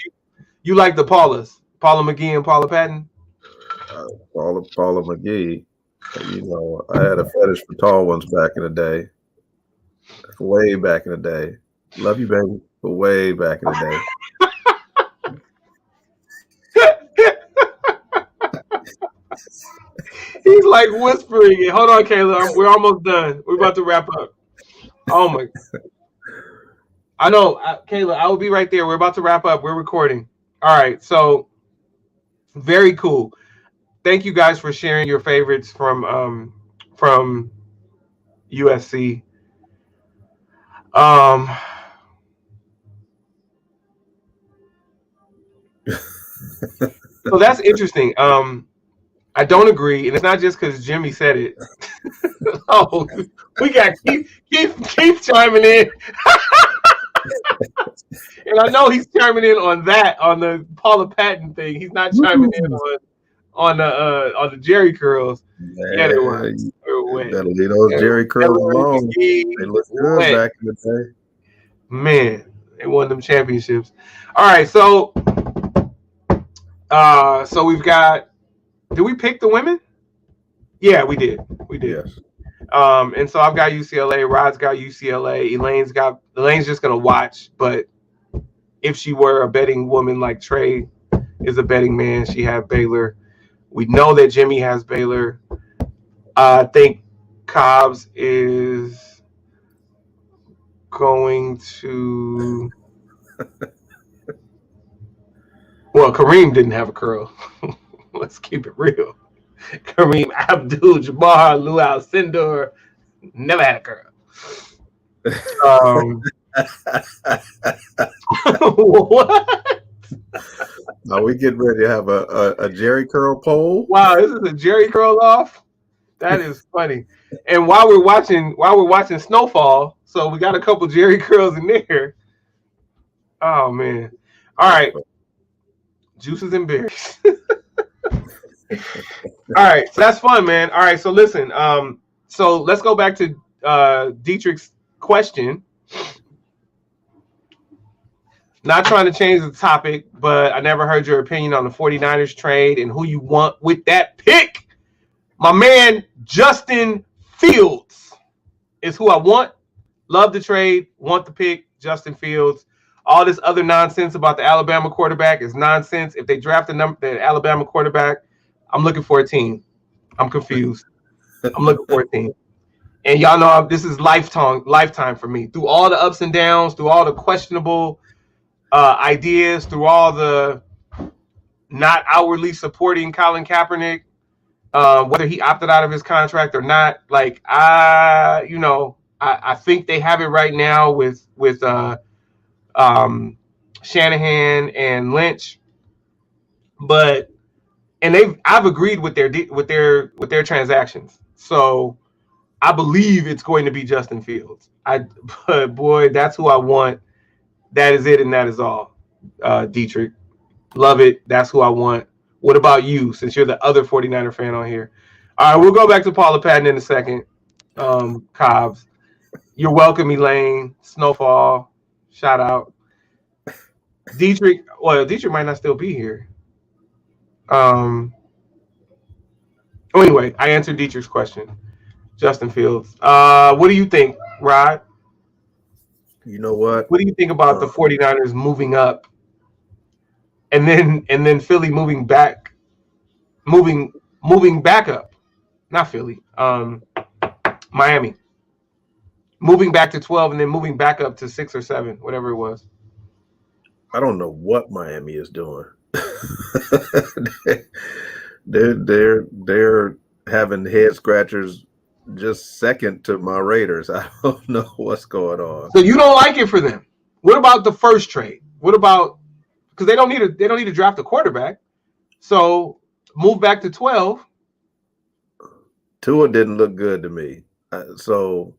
You like the Paulas. Paula McGee and Paula Patton? Paula McGee. I had a fetish for tall ones back in the day. Way back in the day. Love you, baby. But way back in the day. like whispering it. Hold on, Kayla. We're almost done. We're about to wrap up. Oh my! I know, Kayla. I will be right there. We're about to wrap up. We're recording. All right. So very cool. Thank you guys for sharing your favorites from USC. So that's interesting. I don't agree, and it's not just because Jimmy said it. Oh, we got Keith chiming in, and I know he's chiming in on the Paula Patton thing. He's not chiming in on the Jerry curls. Yeah, they were. You better leave those Jerry curls alone. They look good back in the day. Man, they won them championships. All right, so we've got. Did we pick the women? Yeah, we did. We did. Yes. And so I've got UCLA. Rod's got UCLA. Elaine's just gonna watch. But if she were a betting woman like Trey is a betting man, she had Baylor. We know that Jimmy has Baylor. I think Cobbs is going to. Well, Kareem didn't have a curl. Let's keep it real. Kareem Abdul-Jabbar, Lou Alcindor never had a curl. What? Are we getting ready to have a Jerry curl poll? Wow, this is a Jerry curl off. That is funny. And while we're watching Snowfall, so we got a couple Jerry curls in there. Oh man! All right, juices and berries. All right, so that's fun, man. All right, so listen. So let's go back to Dietrich's question. Not trying to change the topic, but I never heard your opinion on the 49ers trade and who you want with that pick. My man, Justin Fields is who I want. Love the trade. Want the pick, Justin Fields. All this other nonsense about the Alabama quarterback is nonsense. If they draft the Alabama quarterback, I'm looking for a team. I'm confused. I'm looking for a team. And y'all know this is lifetime for me. Through all the ups and downs, through all the questionable ideas, through all the not outwardly supporting Colin Kaepernick, whether he opted out of his contract or not. Like I think they have it right now with Shanahan and Lynch, I've agreed with their transactions. So I believe it's going to be Justin Fields. But boy, that's who I want. That is it, and that is all. Dietrich, love it. That's who I want. What about you, since you're the other 49er fan on here? All right, we'll go back to Paula Patton in a second. Cobbs, you're welcome, Elaine. Snowfall, shout out. Dietrich might not still be here. Anyway, I answered Dietrich's question. Justin Fields. What do you think, Rod? You know what? What do you think about the 49ers moving up and then Philly moving back up? Not Philly. Miami. Moving back to 12 and then moving back up to 6 or 7, whatever it was. I don't know what Miami is doing. They're having head scratchers just second to my Raiders. I don't know what's going on. So you don't like it for them. What about the first trade? What about, because they don't need to draft a quarterback. So move back to 12. Tua didn't look good to me. So,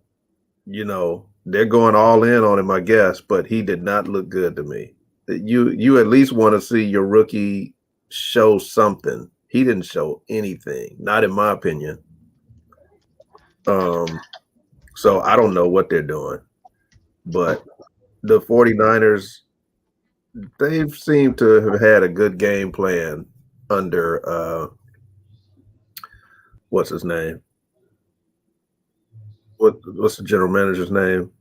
they're going all in on him, I guess, but he did not look good to me. You at least want to see your rookie show something. He didn't show anything, not in my opinion. So I don't know what they're doing, but the 49ers, they've seemed to have had a good game plan under what's his name? What's the general manager's name?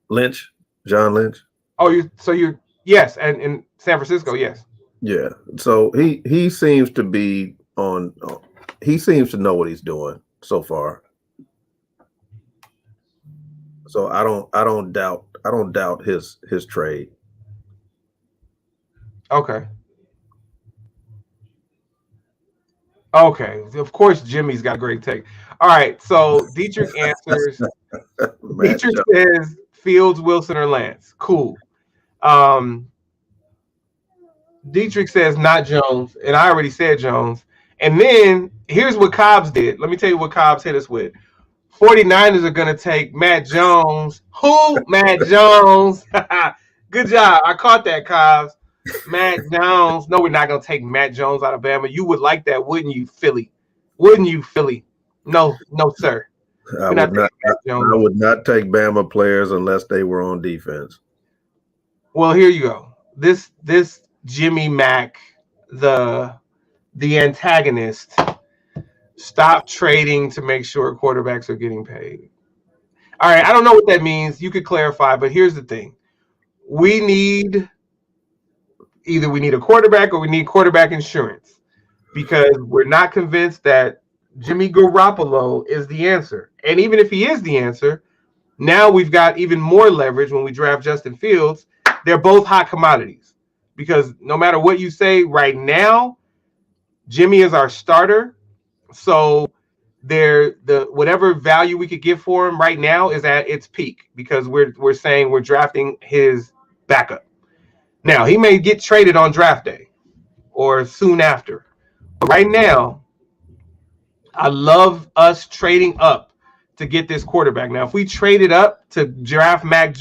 Lynch, John Lynch. Oh, you're yes, and in San Francisco, yes. Yeah. So he seems to be on he seems to know what he's doing so far. So I don't doubt his trade. Okay. Okay. Of course, Jimmy's got a great take. All right. So Dietrich answers. Dietrich says Fields, Wilson, or Lance. Cool. Um, Dietrich says not Jones, and I already said Jones. And then here's what Cobbs did. Let me tell you what Cobbs hit us with. 49ers are going to take Matt Jones. Who? Matt Jones. Good job. I caught that, Cobbs. Matt Jones. No, we're not going to take Matt Jones out of Bama. You would like that, wouldn't you, Philly? Wouldn't you, Philly? No, sir. I would not take Bama players unless they were on defense. Well, here you go. This Jimmy Mack, the antagonist, stop trading to make sure quarterbacks are getting paid. All right, I don't know what that means. You could clarify, but here's the thing. We need a quarterback or we need quarterback insurance because we're not convinced that Jimmy Garoppolo is the answer. And even if he is the answer, now we've got even more leverage when we draft Justin Fields. They're both hot commodities because no matter what you say right now, Jimmy is our starter. So the whatever value we could give for him right now is at its peak because we're saying we're drafting his backup. Now, he may get traded on draft day or soon after. But right now, I love us trading up to get this quarterback. Now, if we traded up to draft Matt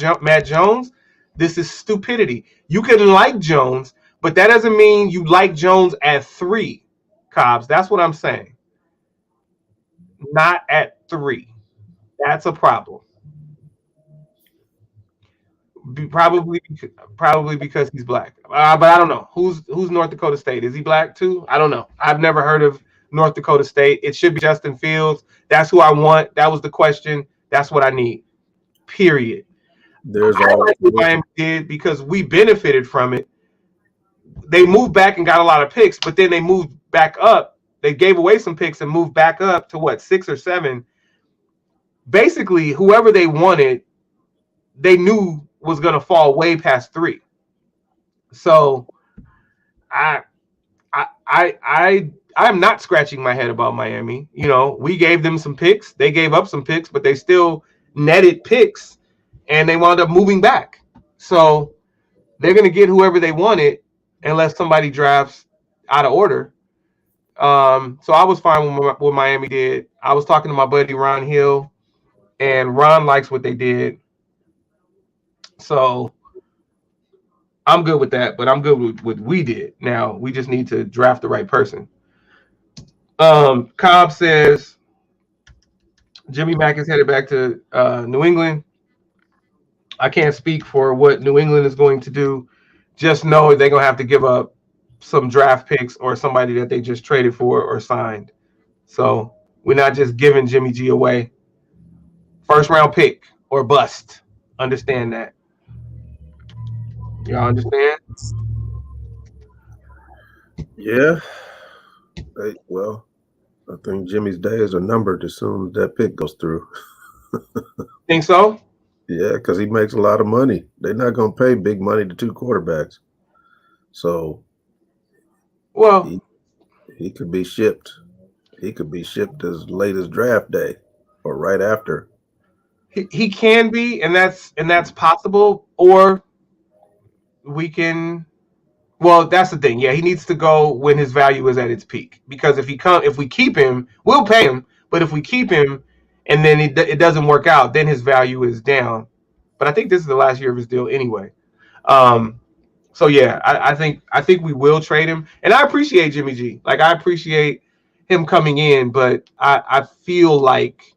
Jones, this is stupidity. You can like Jones, but that doesn't mean you like Jones at 3, Cobbs. That's what I'm saying. Not at 3. That's a problem. Probably because he's black. But I don't know. Who's North Dakota State? Is he black too? I don't know. I've never heard of North Dakota State. It should be Justin Fields. That's who I want. That was the question. That's what I need. Period. I like what Miami did because we benefited from it. They moved back and got a lot of picks, but then they moved back up. They gave away some picks and moved back up to what, 6 or 7. Basically, whoever they wanted, they knew was going to fall way past 3. So I'm not scratching my head about Miami. You know, we gave them some picks. They gave up some picks, but they still netted picks and they wound up moving back. So they're going to get whoever they wanted unless somebody drafts out of order. So I was fine with what Miami did. I was talking to my buddy Ron Hill, and Ron likes what they did. So I'm good with that, but I'm good with what we did. Now we just need to draft the right person. Cobb says Jimmy Mack is headed back to New England. I can't speak for what New England is going to do. Just know they're going to have to give up some draft picks or somebody that they just traded for or signed. So we're not just giving Jimmy G away. First round pick or bust. Understand that. Y'all understand? Yeah. Well, I think Jimmy's days are numbered as soon as that pick goes through. Think so? Yeah, because he makes a lot of money. They're not going to pay big money to 2 quarterbacks. So, well, he could be shipped. He could be shipped as late as draft day or right after. He can be, and that's possible. Or we can. Well, that's the thing. Yeah, he needs to go when his value is at its peak. Because if we keep him, we'll pay him. But if we keep him, and then it doesn't work out, then his value is down. But I think this is the last year of his deal anyway. So yeah, I think we will trade him, and I appreciate Jimmy G. Like I appreciate him coming in, but I feel like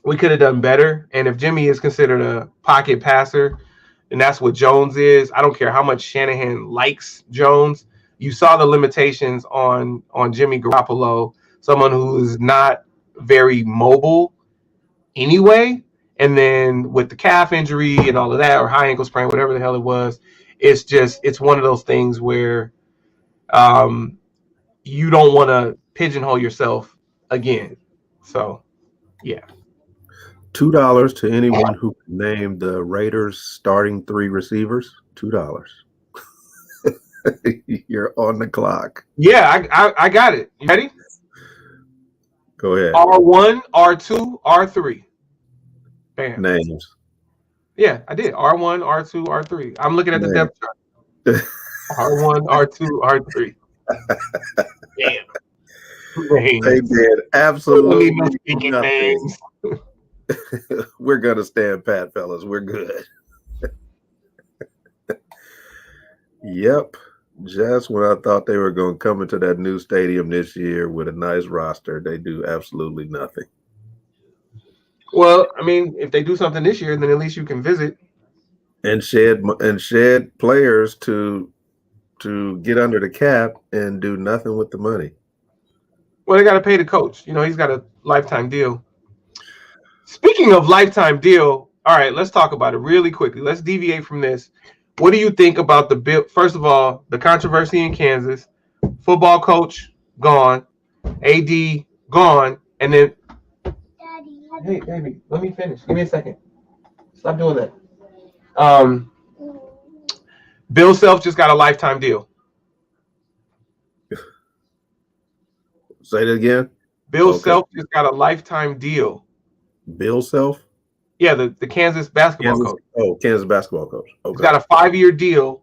we could have done better. And if Jimmy is considered a pocket passer, and that's what Jones is, I don't care how much Shanahan likes Jones. You saw the limitations on Jimmy Garoppolo, someone who is not very mobile anyway. And then with the calf injury and all of that, or high ankle sprain, whatever the hell it was, it's one of those things where you don't want to pigeonhole yourself again. So, yeah. $2 to anyone who can name the Raiders' starting 3 receivers. $2. You're on the clock. Yeah, I got it. You ready? Go ahead. R1, R2, R3. Bam. Names. Yeah, I did. R1, R2, R3. I'm looking at the depth chart. R1, R2, R3. Damn. They did absolutely nothing. names. We're gonna stand pat, fellas. We're good. Yep. Just when I thought they were going to come into that new stadium this year with a nice roster, they do absolutely nothing. Well, I mean, if they do something this year, then at least you can visit and shed players to get under the cap and do nothing with the money. Well, they got to pay the coach. You know, he's got a lifetime deal. Speaking of lifetime deal, all right, let's talk about it really quickly. Let's deviate from this. What do you think about the bill? First of all, the controversy in Kansas, football coach gone, AD gone, and then Daddy, hey baby, let me finish. Give me a second. Stop doing that. Bill Self just got a lifetime deal. Say that again. Bill Self just got a lifetime deal. Bill Self? Yeah, the Kansas basketball coach. Oh, Kansas basketball coach. Okay. He's got a 5-year deal,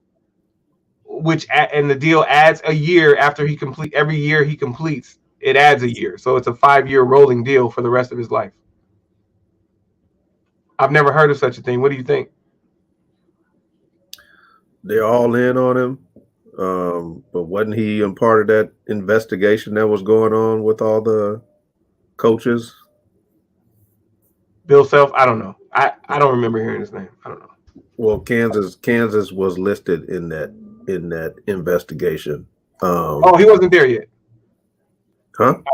and the deal adds a year after every year he completes, it adds a year. So it's a 5-year rolling deal for the rest of his life. I've never heard of such a thing. What do you think? They're all in on him. But wasn't he a part of that investigation that was going on with all the coaches? Bill Self? I don't know. I don't remember hearing his name. I don't know. Well, Kansas was listed in that investigation. Oh, he wasn't there yet. Huh? I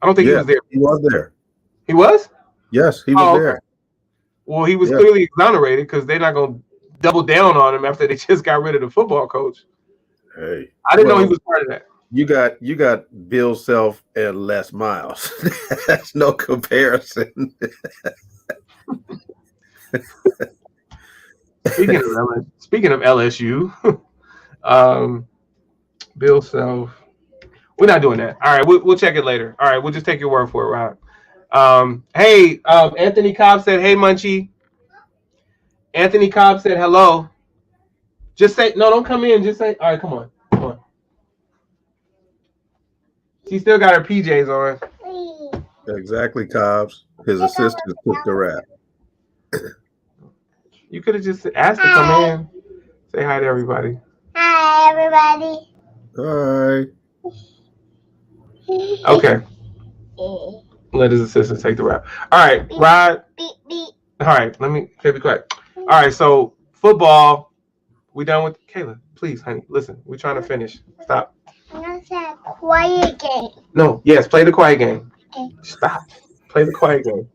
don't think he was there. He was there. He was? Yes, he was there. Well, he was clearly exonerated because they're not going to double down on him after they just got rid of the football coach. Hey, I didn't know he was part of that. You got Bill Self and Les Miles. That's no comparison. Speaking of LSU, Bill Self. We're not doing that. All right, we'll check it later. All right, we'll just take your word for it, Rod. Hey, Anthony Cobb said, "Hey, Munchie." Anthony Cobb said, "Hello." Just say no. Don't come in. Just say, "All right, come on." She still got her PJs on. Exactly, Cobbs. His assistant took the rap. You could have just asked to come in. Say hi to everybody. Hi, everybody. Hi. Okay. Let his assistant take the rap. All right, Rod. Beep, beep. All right, let me be quiet. All right, so football. We done with Kayla. Please, honey, listen. We're trying to finish. Stop. I'm going to say a quiet game. No, yes, play the quiet game. Okay. Stop. Play the quiet game.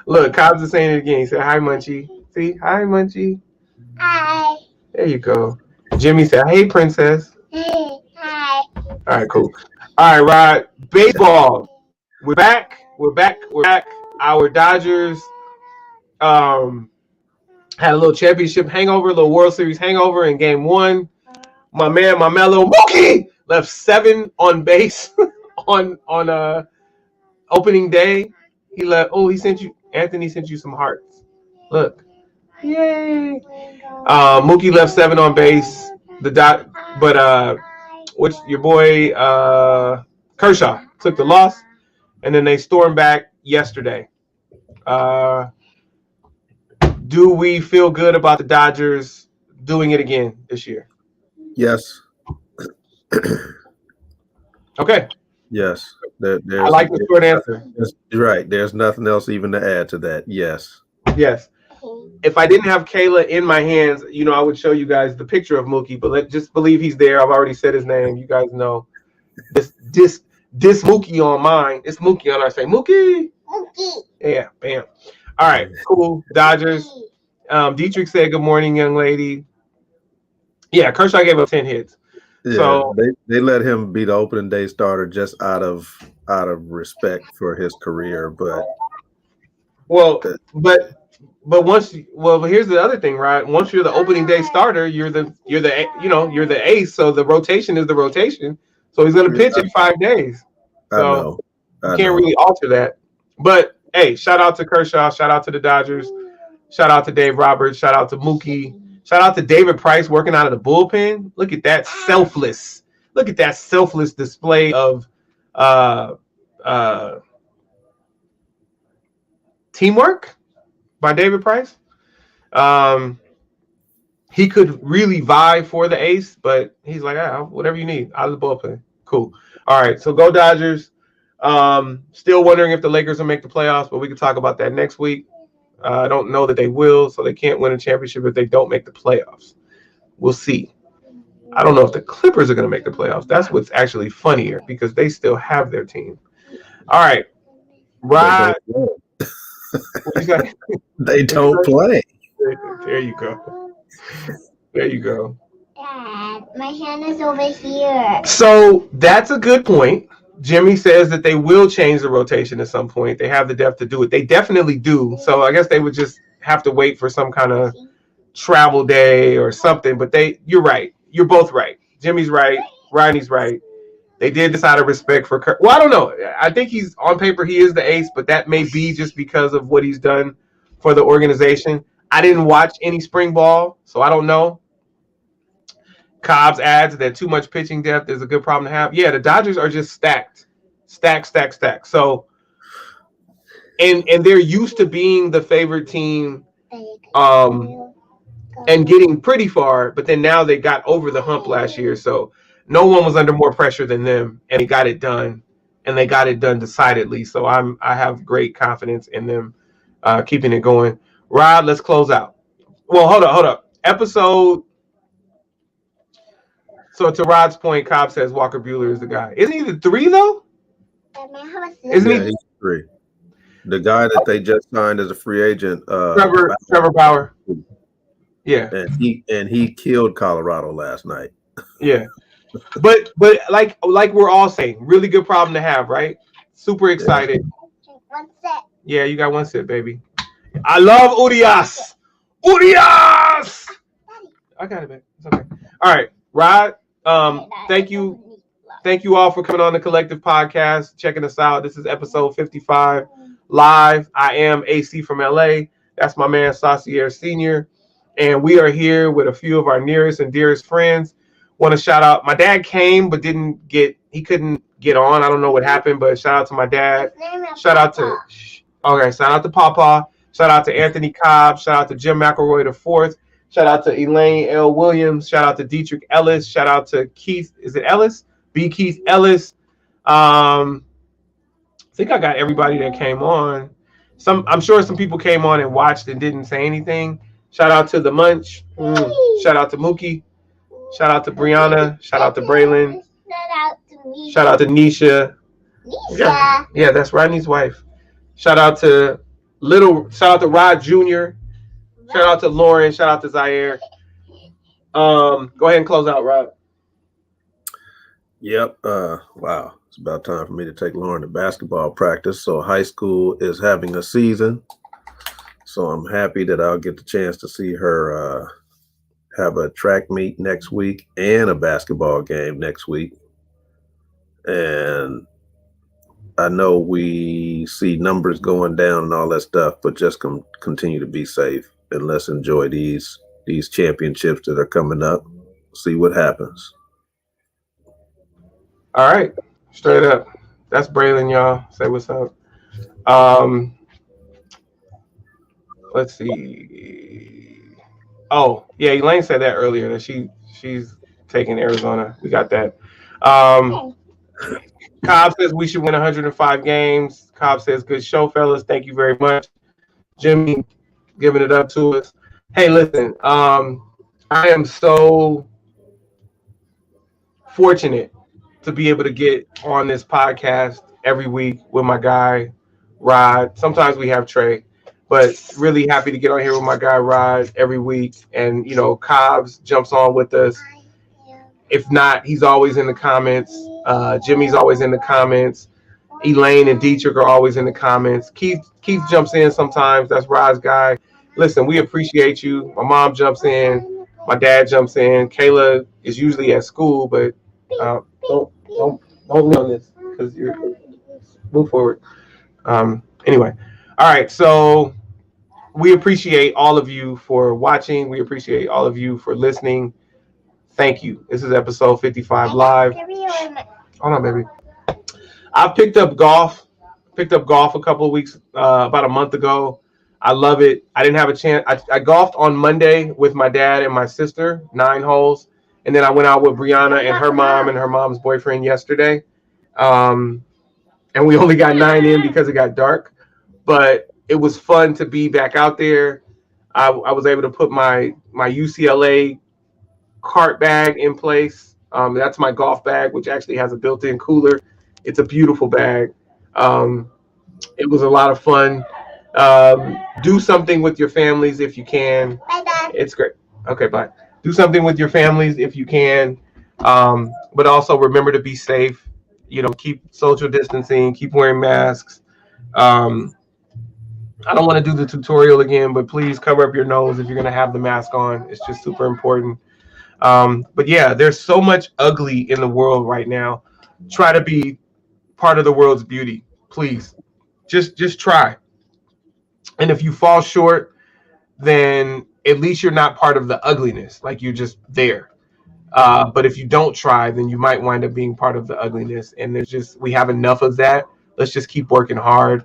Look, Cobbs is saying it again. He said, "Hi, Munchie." See? Hi, Munchie. Hi. There you go. Jimmy said, "Hey, Princess." Hey. Hi. All right, cool. All right, Rod. Baseball. We're back. Our Dodgers had a little championship hangover, a little World Series hangover in Game 1. My mellow Mookie left 7 on base on opening day. He left. Oh, Anthony sent you some hearts. Look. Yay. Mookie left 7 on base. Which your boy Kershaw took the loss, and then they stormed back yesterday. Do we feel good about the Dodgers doing it again this year? Yes. Okay. Yes. I like the short answer. You're right. There's nothing else even to add to that. Yes. Yes. If I didn't have Kayla in my hands, I would show you guys the picture of Mookie, but just believe he's there. I've already said his name. You guys know. This Mookie on mine. It's Mookie on our say. Mookie. Mookie. Yeah, bam. All right, cool. Dodgers. Dietrich said, "Good morning, young lady." Yeah, Kershaw gave up 10 hits. Yeah, they let him be the opening day starter just out of respect for his career, but well, but here's the other thing, right? Once you're the opening day starter, you're the ace. So the rotation is the rotation. So he's going to pitch in 5 days. I So know. you can't really alter that. But hey, shout out to Kershaw, shout out to the Dodgers, shout out to Dave Roberts, shout out to Mookie, shout out to David Price working out of the bullpen. Look at that selfless display of teamwork by David Price. He could really vie for the ace, but he's like, whatever you need out of the bullpen. Cool. All right, so go Dodgers. Still wondering if the Lakers will make the playoffs, but we can talk about that next week. I don't know that they will, so they can't win a championship if they don't make the playoffs. We'll see. I don't know if the Clippers are going to make the playoffs. That's what's actually funnier because they still have their team. All right. Right. They don't play. There you go. There you go. Dad, my hand is over here. So that's a good point. Jimmy says that they will change the rotation at some point. They have the depth to do it. They definitely do. So I guess they would just have to wait for some kind of travel day or something. But you're right. You're both right. Jimmy's right. Rodney's right. They did this out of respect for Kirk. Well, I don't know. I think he's on paper. He is the ace, but that may be just because of what he's done for the organization. I didn't watch any spring ball, so I don't know. Cobbs adds that too much pitching depth is a good problem to have. Yeah, the Dodgers are just stacked. So, and they're used to being the favorite team, and getting pretty far. But then now they got over the hump last year, so no one was under more pressure than them, and they got it done, and they got it done decidedly. So I have great confidence in them keeping it going. Rod, let's close out. Well, hold up. Episode. So to Rod's point, Cobb says Walker Buehler is the guy. Isn't he the 3 though? Isn't he? He's 3. The guy that they just signed as a free agent, Trevor Bauer. Yeah, and he killed Colorado last night. Yeah, but like we're all saying, really good problem to have, right? Super excited. One set. Yeah, you got one sip, baby. I love Urias. I got it, babe. It's okay. All right, Rod. Thank you all for coming on the Collective Podcast, checking us out. This is episode 55 live. I am AC from LA. That's my man Saucier Sr. And we are here with a few of our nearest and dearest friends. Want to shout out, my dad came but he couldn't get on. I don't know what happened, but shout out to my dad. Shout out to Papa. Shout out to Anthony Cobb. Shout out to Jim McElroy IV. Shout out to Elaine L. Williams. Shout out to Dietrich Ellis. Shout out to Keith. Is it Ellis? B. Keith Ellis. I think I got everybody that came on. I'm sure some people came on and watched and didn't say anything. Shout out to the Munch. Shout out to Mookie. Shout out to Brianna. Shout out to Braylon. Shout out to Nisha. Yeah, that's Rodney's wife. Shout out to Rod Jr. Shout out to Lauren. Shout out to Zaire. Go ahead and close out, Rod. Yep. Wow. It's about time for me to take Lauren to basketball practice. So high school is having a season. So I'm happy that I'll get the chance to see her have a track meet next week and a basketball game next week. And I know we see numbers going down and all that stuff, but just continue to be safe and let's enjoy these championships that are coming up. See what happens. All right. Straight up. That's Braylon, y'all. Say what's up. Let's see. Oh, yeah, Elaine said that earlier that she's taking Arizona. We got that. Cobb says we should win 105 games. Cobb says, good show, fellas. Thank you very much. Jimmy giving it up to us. Hey, listen, I am so fortunate to be able to get on this podcast every week with my guy, Rod. Sometimes we have Trey, but really happy to get on here with my guy, Rod, every week. And, Cobbs jumps on with us. If not, he's always in the comments. Jimmy's always in the comments. Elaine and Dietrich are always in the comments. Keith jumps in sometimes. That's Rod's guy. Listen, we appreciate you. My mom jumps in. My dad jumps in. Kayla is usually at school, but don't lean on this because you're move forward. Anyway, all right. So we appreciate all of you for watching. We appreciate all of you for listening. Thank you. This is episode 55 live. Hold on, baby. I picked up golf a couple of weeks, about a month ago. I love it. I didn't have a chance. I golfed on Monday with my dad and my sister, 9 holes. And then I went out with Brianna and her mom and her mom's boyfriend yesterday. And we only got 9 in because it got dark. But it was fun to be back out there. I was able to put my UCLA cart bag in place. That's my golf bag, which actually has a built-in cooler. It's a beautiful bag. It was a lot of fun. Do something with your families if you can. Bye, Dad. It's great. Okay, bye. Do something with your families if you can. But also remember to be safe. Keep social distancing, keep wearing masks. I don't want to do the tutorial again, but please cover up your nose if you're going to have the mask on. It's just super important. But yeah, there's so much ugly in the world right now. Try to be part of the world's beauty, please. Just try. And if you fall short, then at least you're not part of the ugliness. Like, you're just there. But if you don't try, then you might wind up being part of the ugliness. And we have enough of that. Let's just keep working hard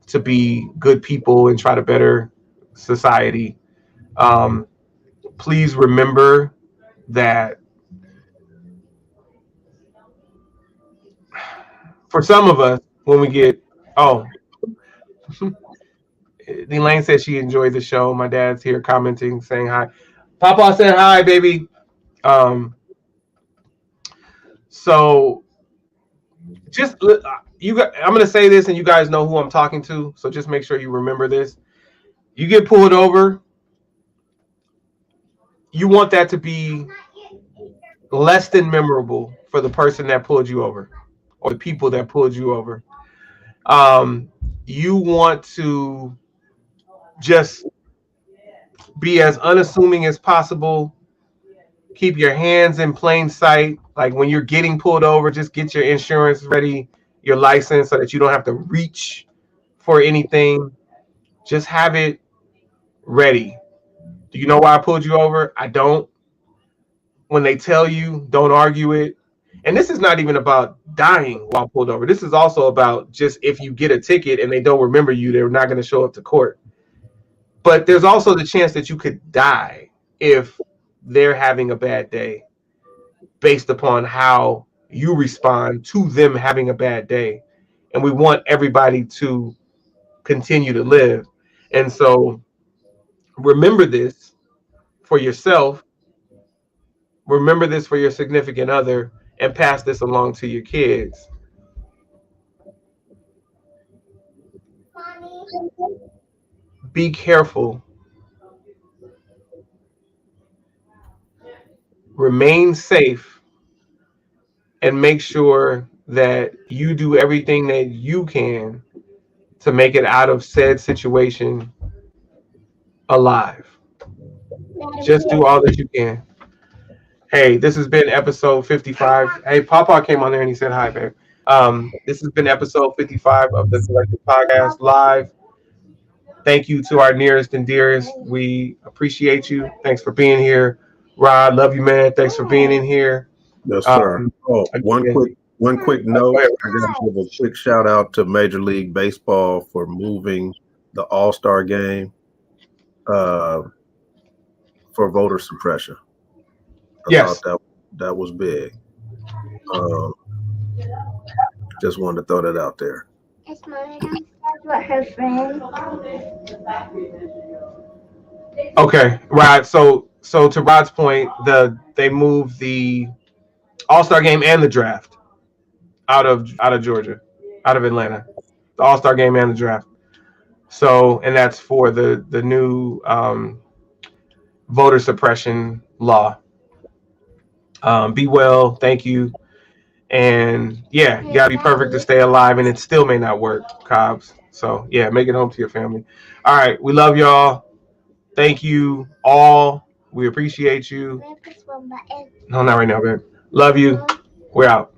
to be good people and try to better society. Please remember that for some of us, when we get, Elaine said she enjoyed the show. My dad's here commenting, saying hi. Papa said hi, baby. So just I'm going to say this, and you guys know who I'm talking to. So just make sure you remember this. You get pulled over, you want that to be less than memorable for the person that pulled you over or the people that pulled you over. You want to just be as unassuming as possible. Keep your hands in plain sight. Like, when you're getting pulled over, just get your insurance ready, your license, so that you don't have to reach for anything. Just have it ready. Do you know why I pulled you over? I don't. When they tell you, don't argue it. And this is not even about dying while pulled over. This is also about just, if you get a ticket and they don't remember you, they're not going to show up to court. But there's also the chance that you could die if they're having a bad day based upon how you respond to them having a bad day. And we want everybody to continue to live. And so remember this for yourself. Remember this for your significant other, and pass this along to your kids. Mommy. Be careful. Remain safe, and make sure that you do everything that you can to make it out of said situation alive. Just do all that you can. Hey, this has been episode 55. Hey, Papa came on there and he said hi, babe. This has been episode 55 of the Collective Podcast Live. Thank you to our nearest and dearest. We appreciate you. Thanks for being here. Rod, love you, man. Thanks for being in here. Yes, sir. One quick note. I got to give a quick shout out to Major League Baseball for moving the All-Star game for voter suppression. I thought that was big. Just wanted to throw that out there. Is Mommy downstairs with her friend? Okay, right. So to Rod's point, they moved the All-Star game and the draft out of Georgia, out of Atlanta. The All-Star game and the draft. So, and that's for the new voter suppression law. Be well. Thank you. And yeah, you gotta be perfect to stay alive, and it still may not work, Cobbs. So yeah, make it home to your family. All right, we love y'all. Thank you all. We appreciate you. No, not right now, babe. Love you. We're out.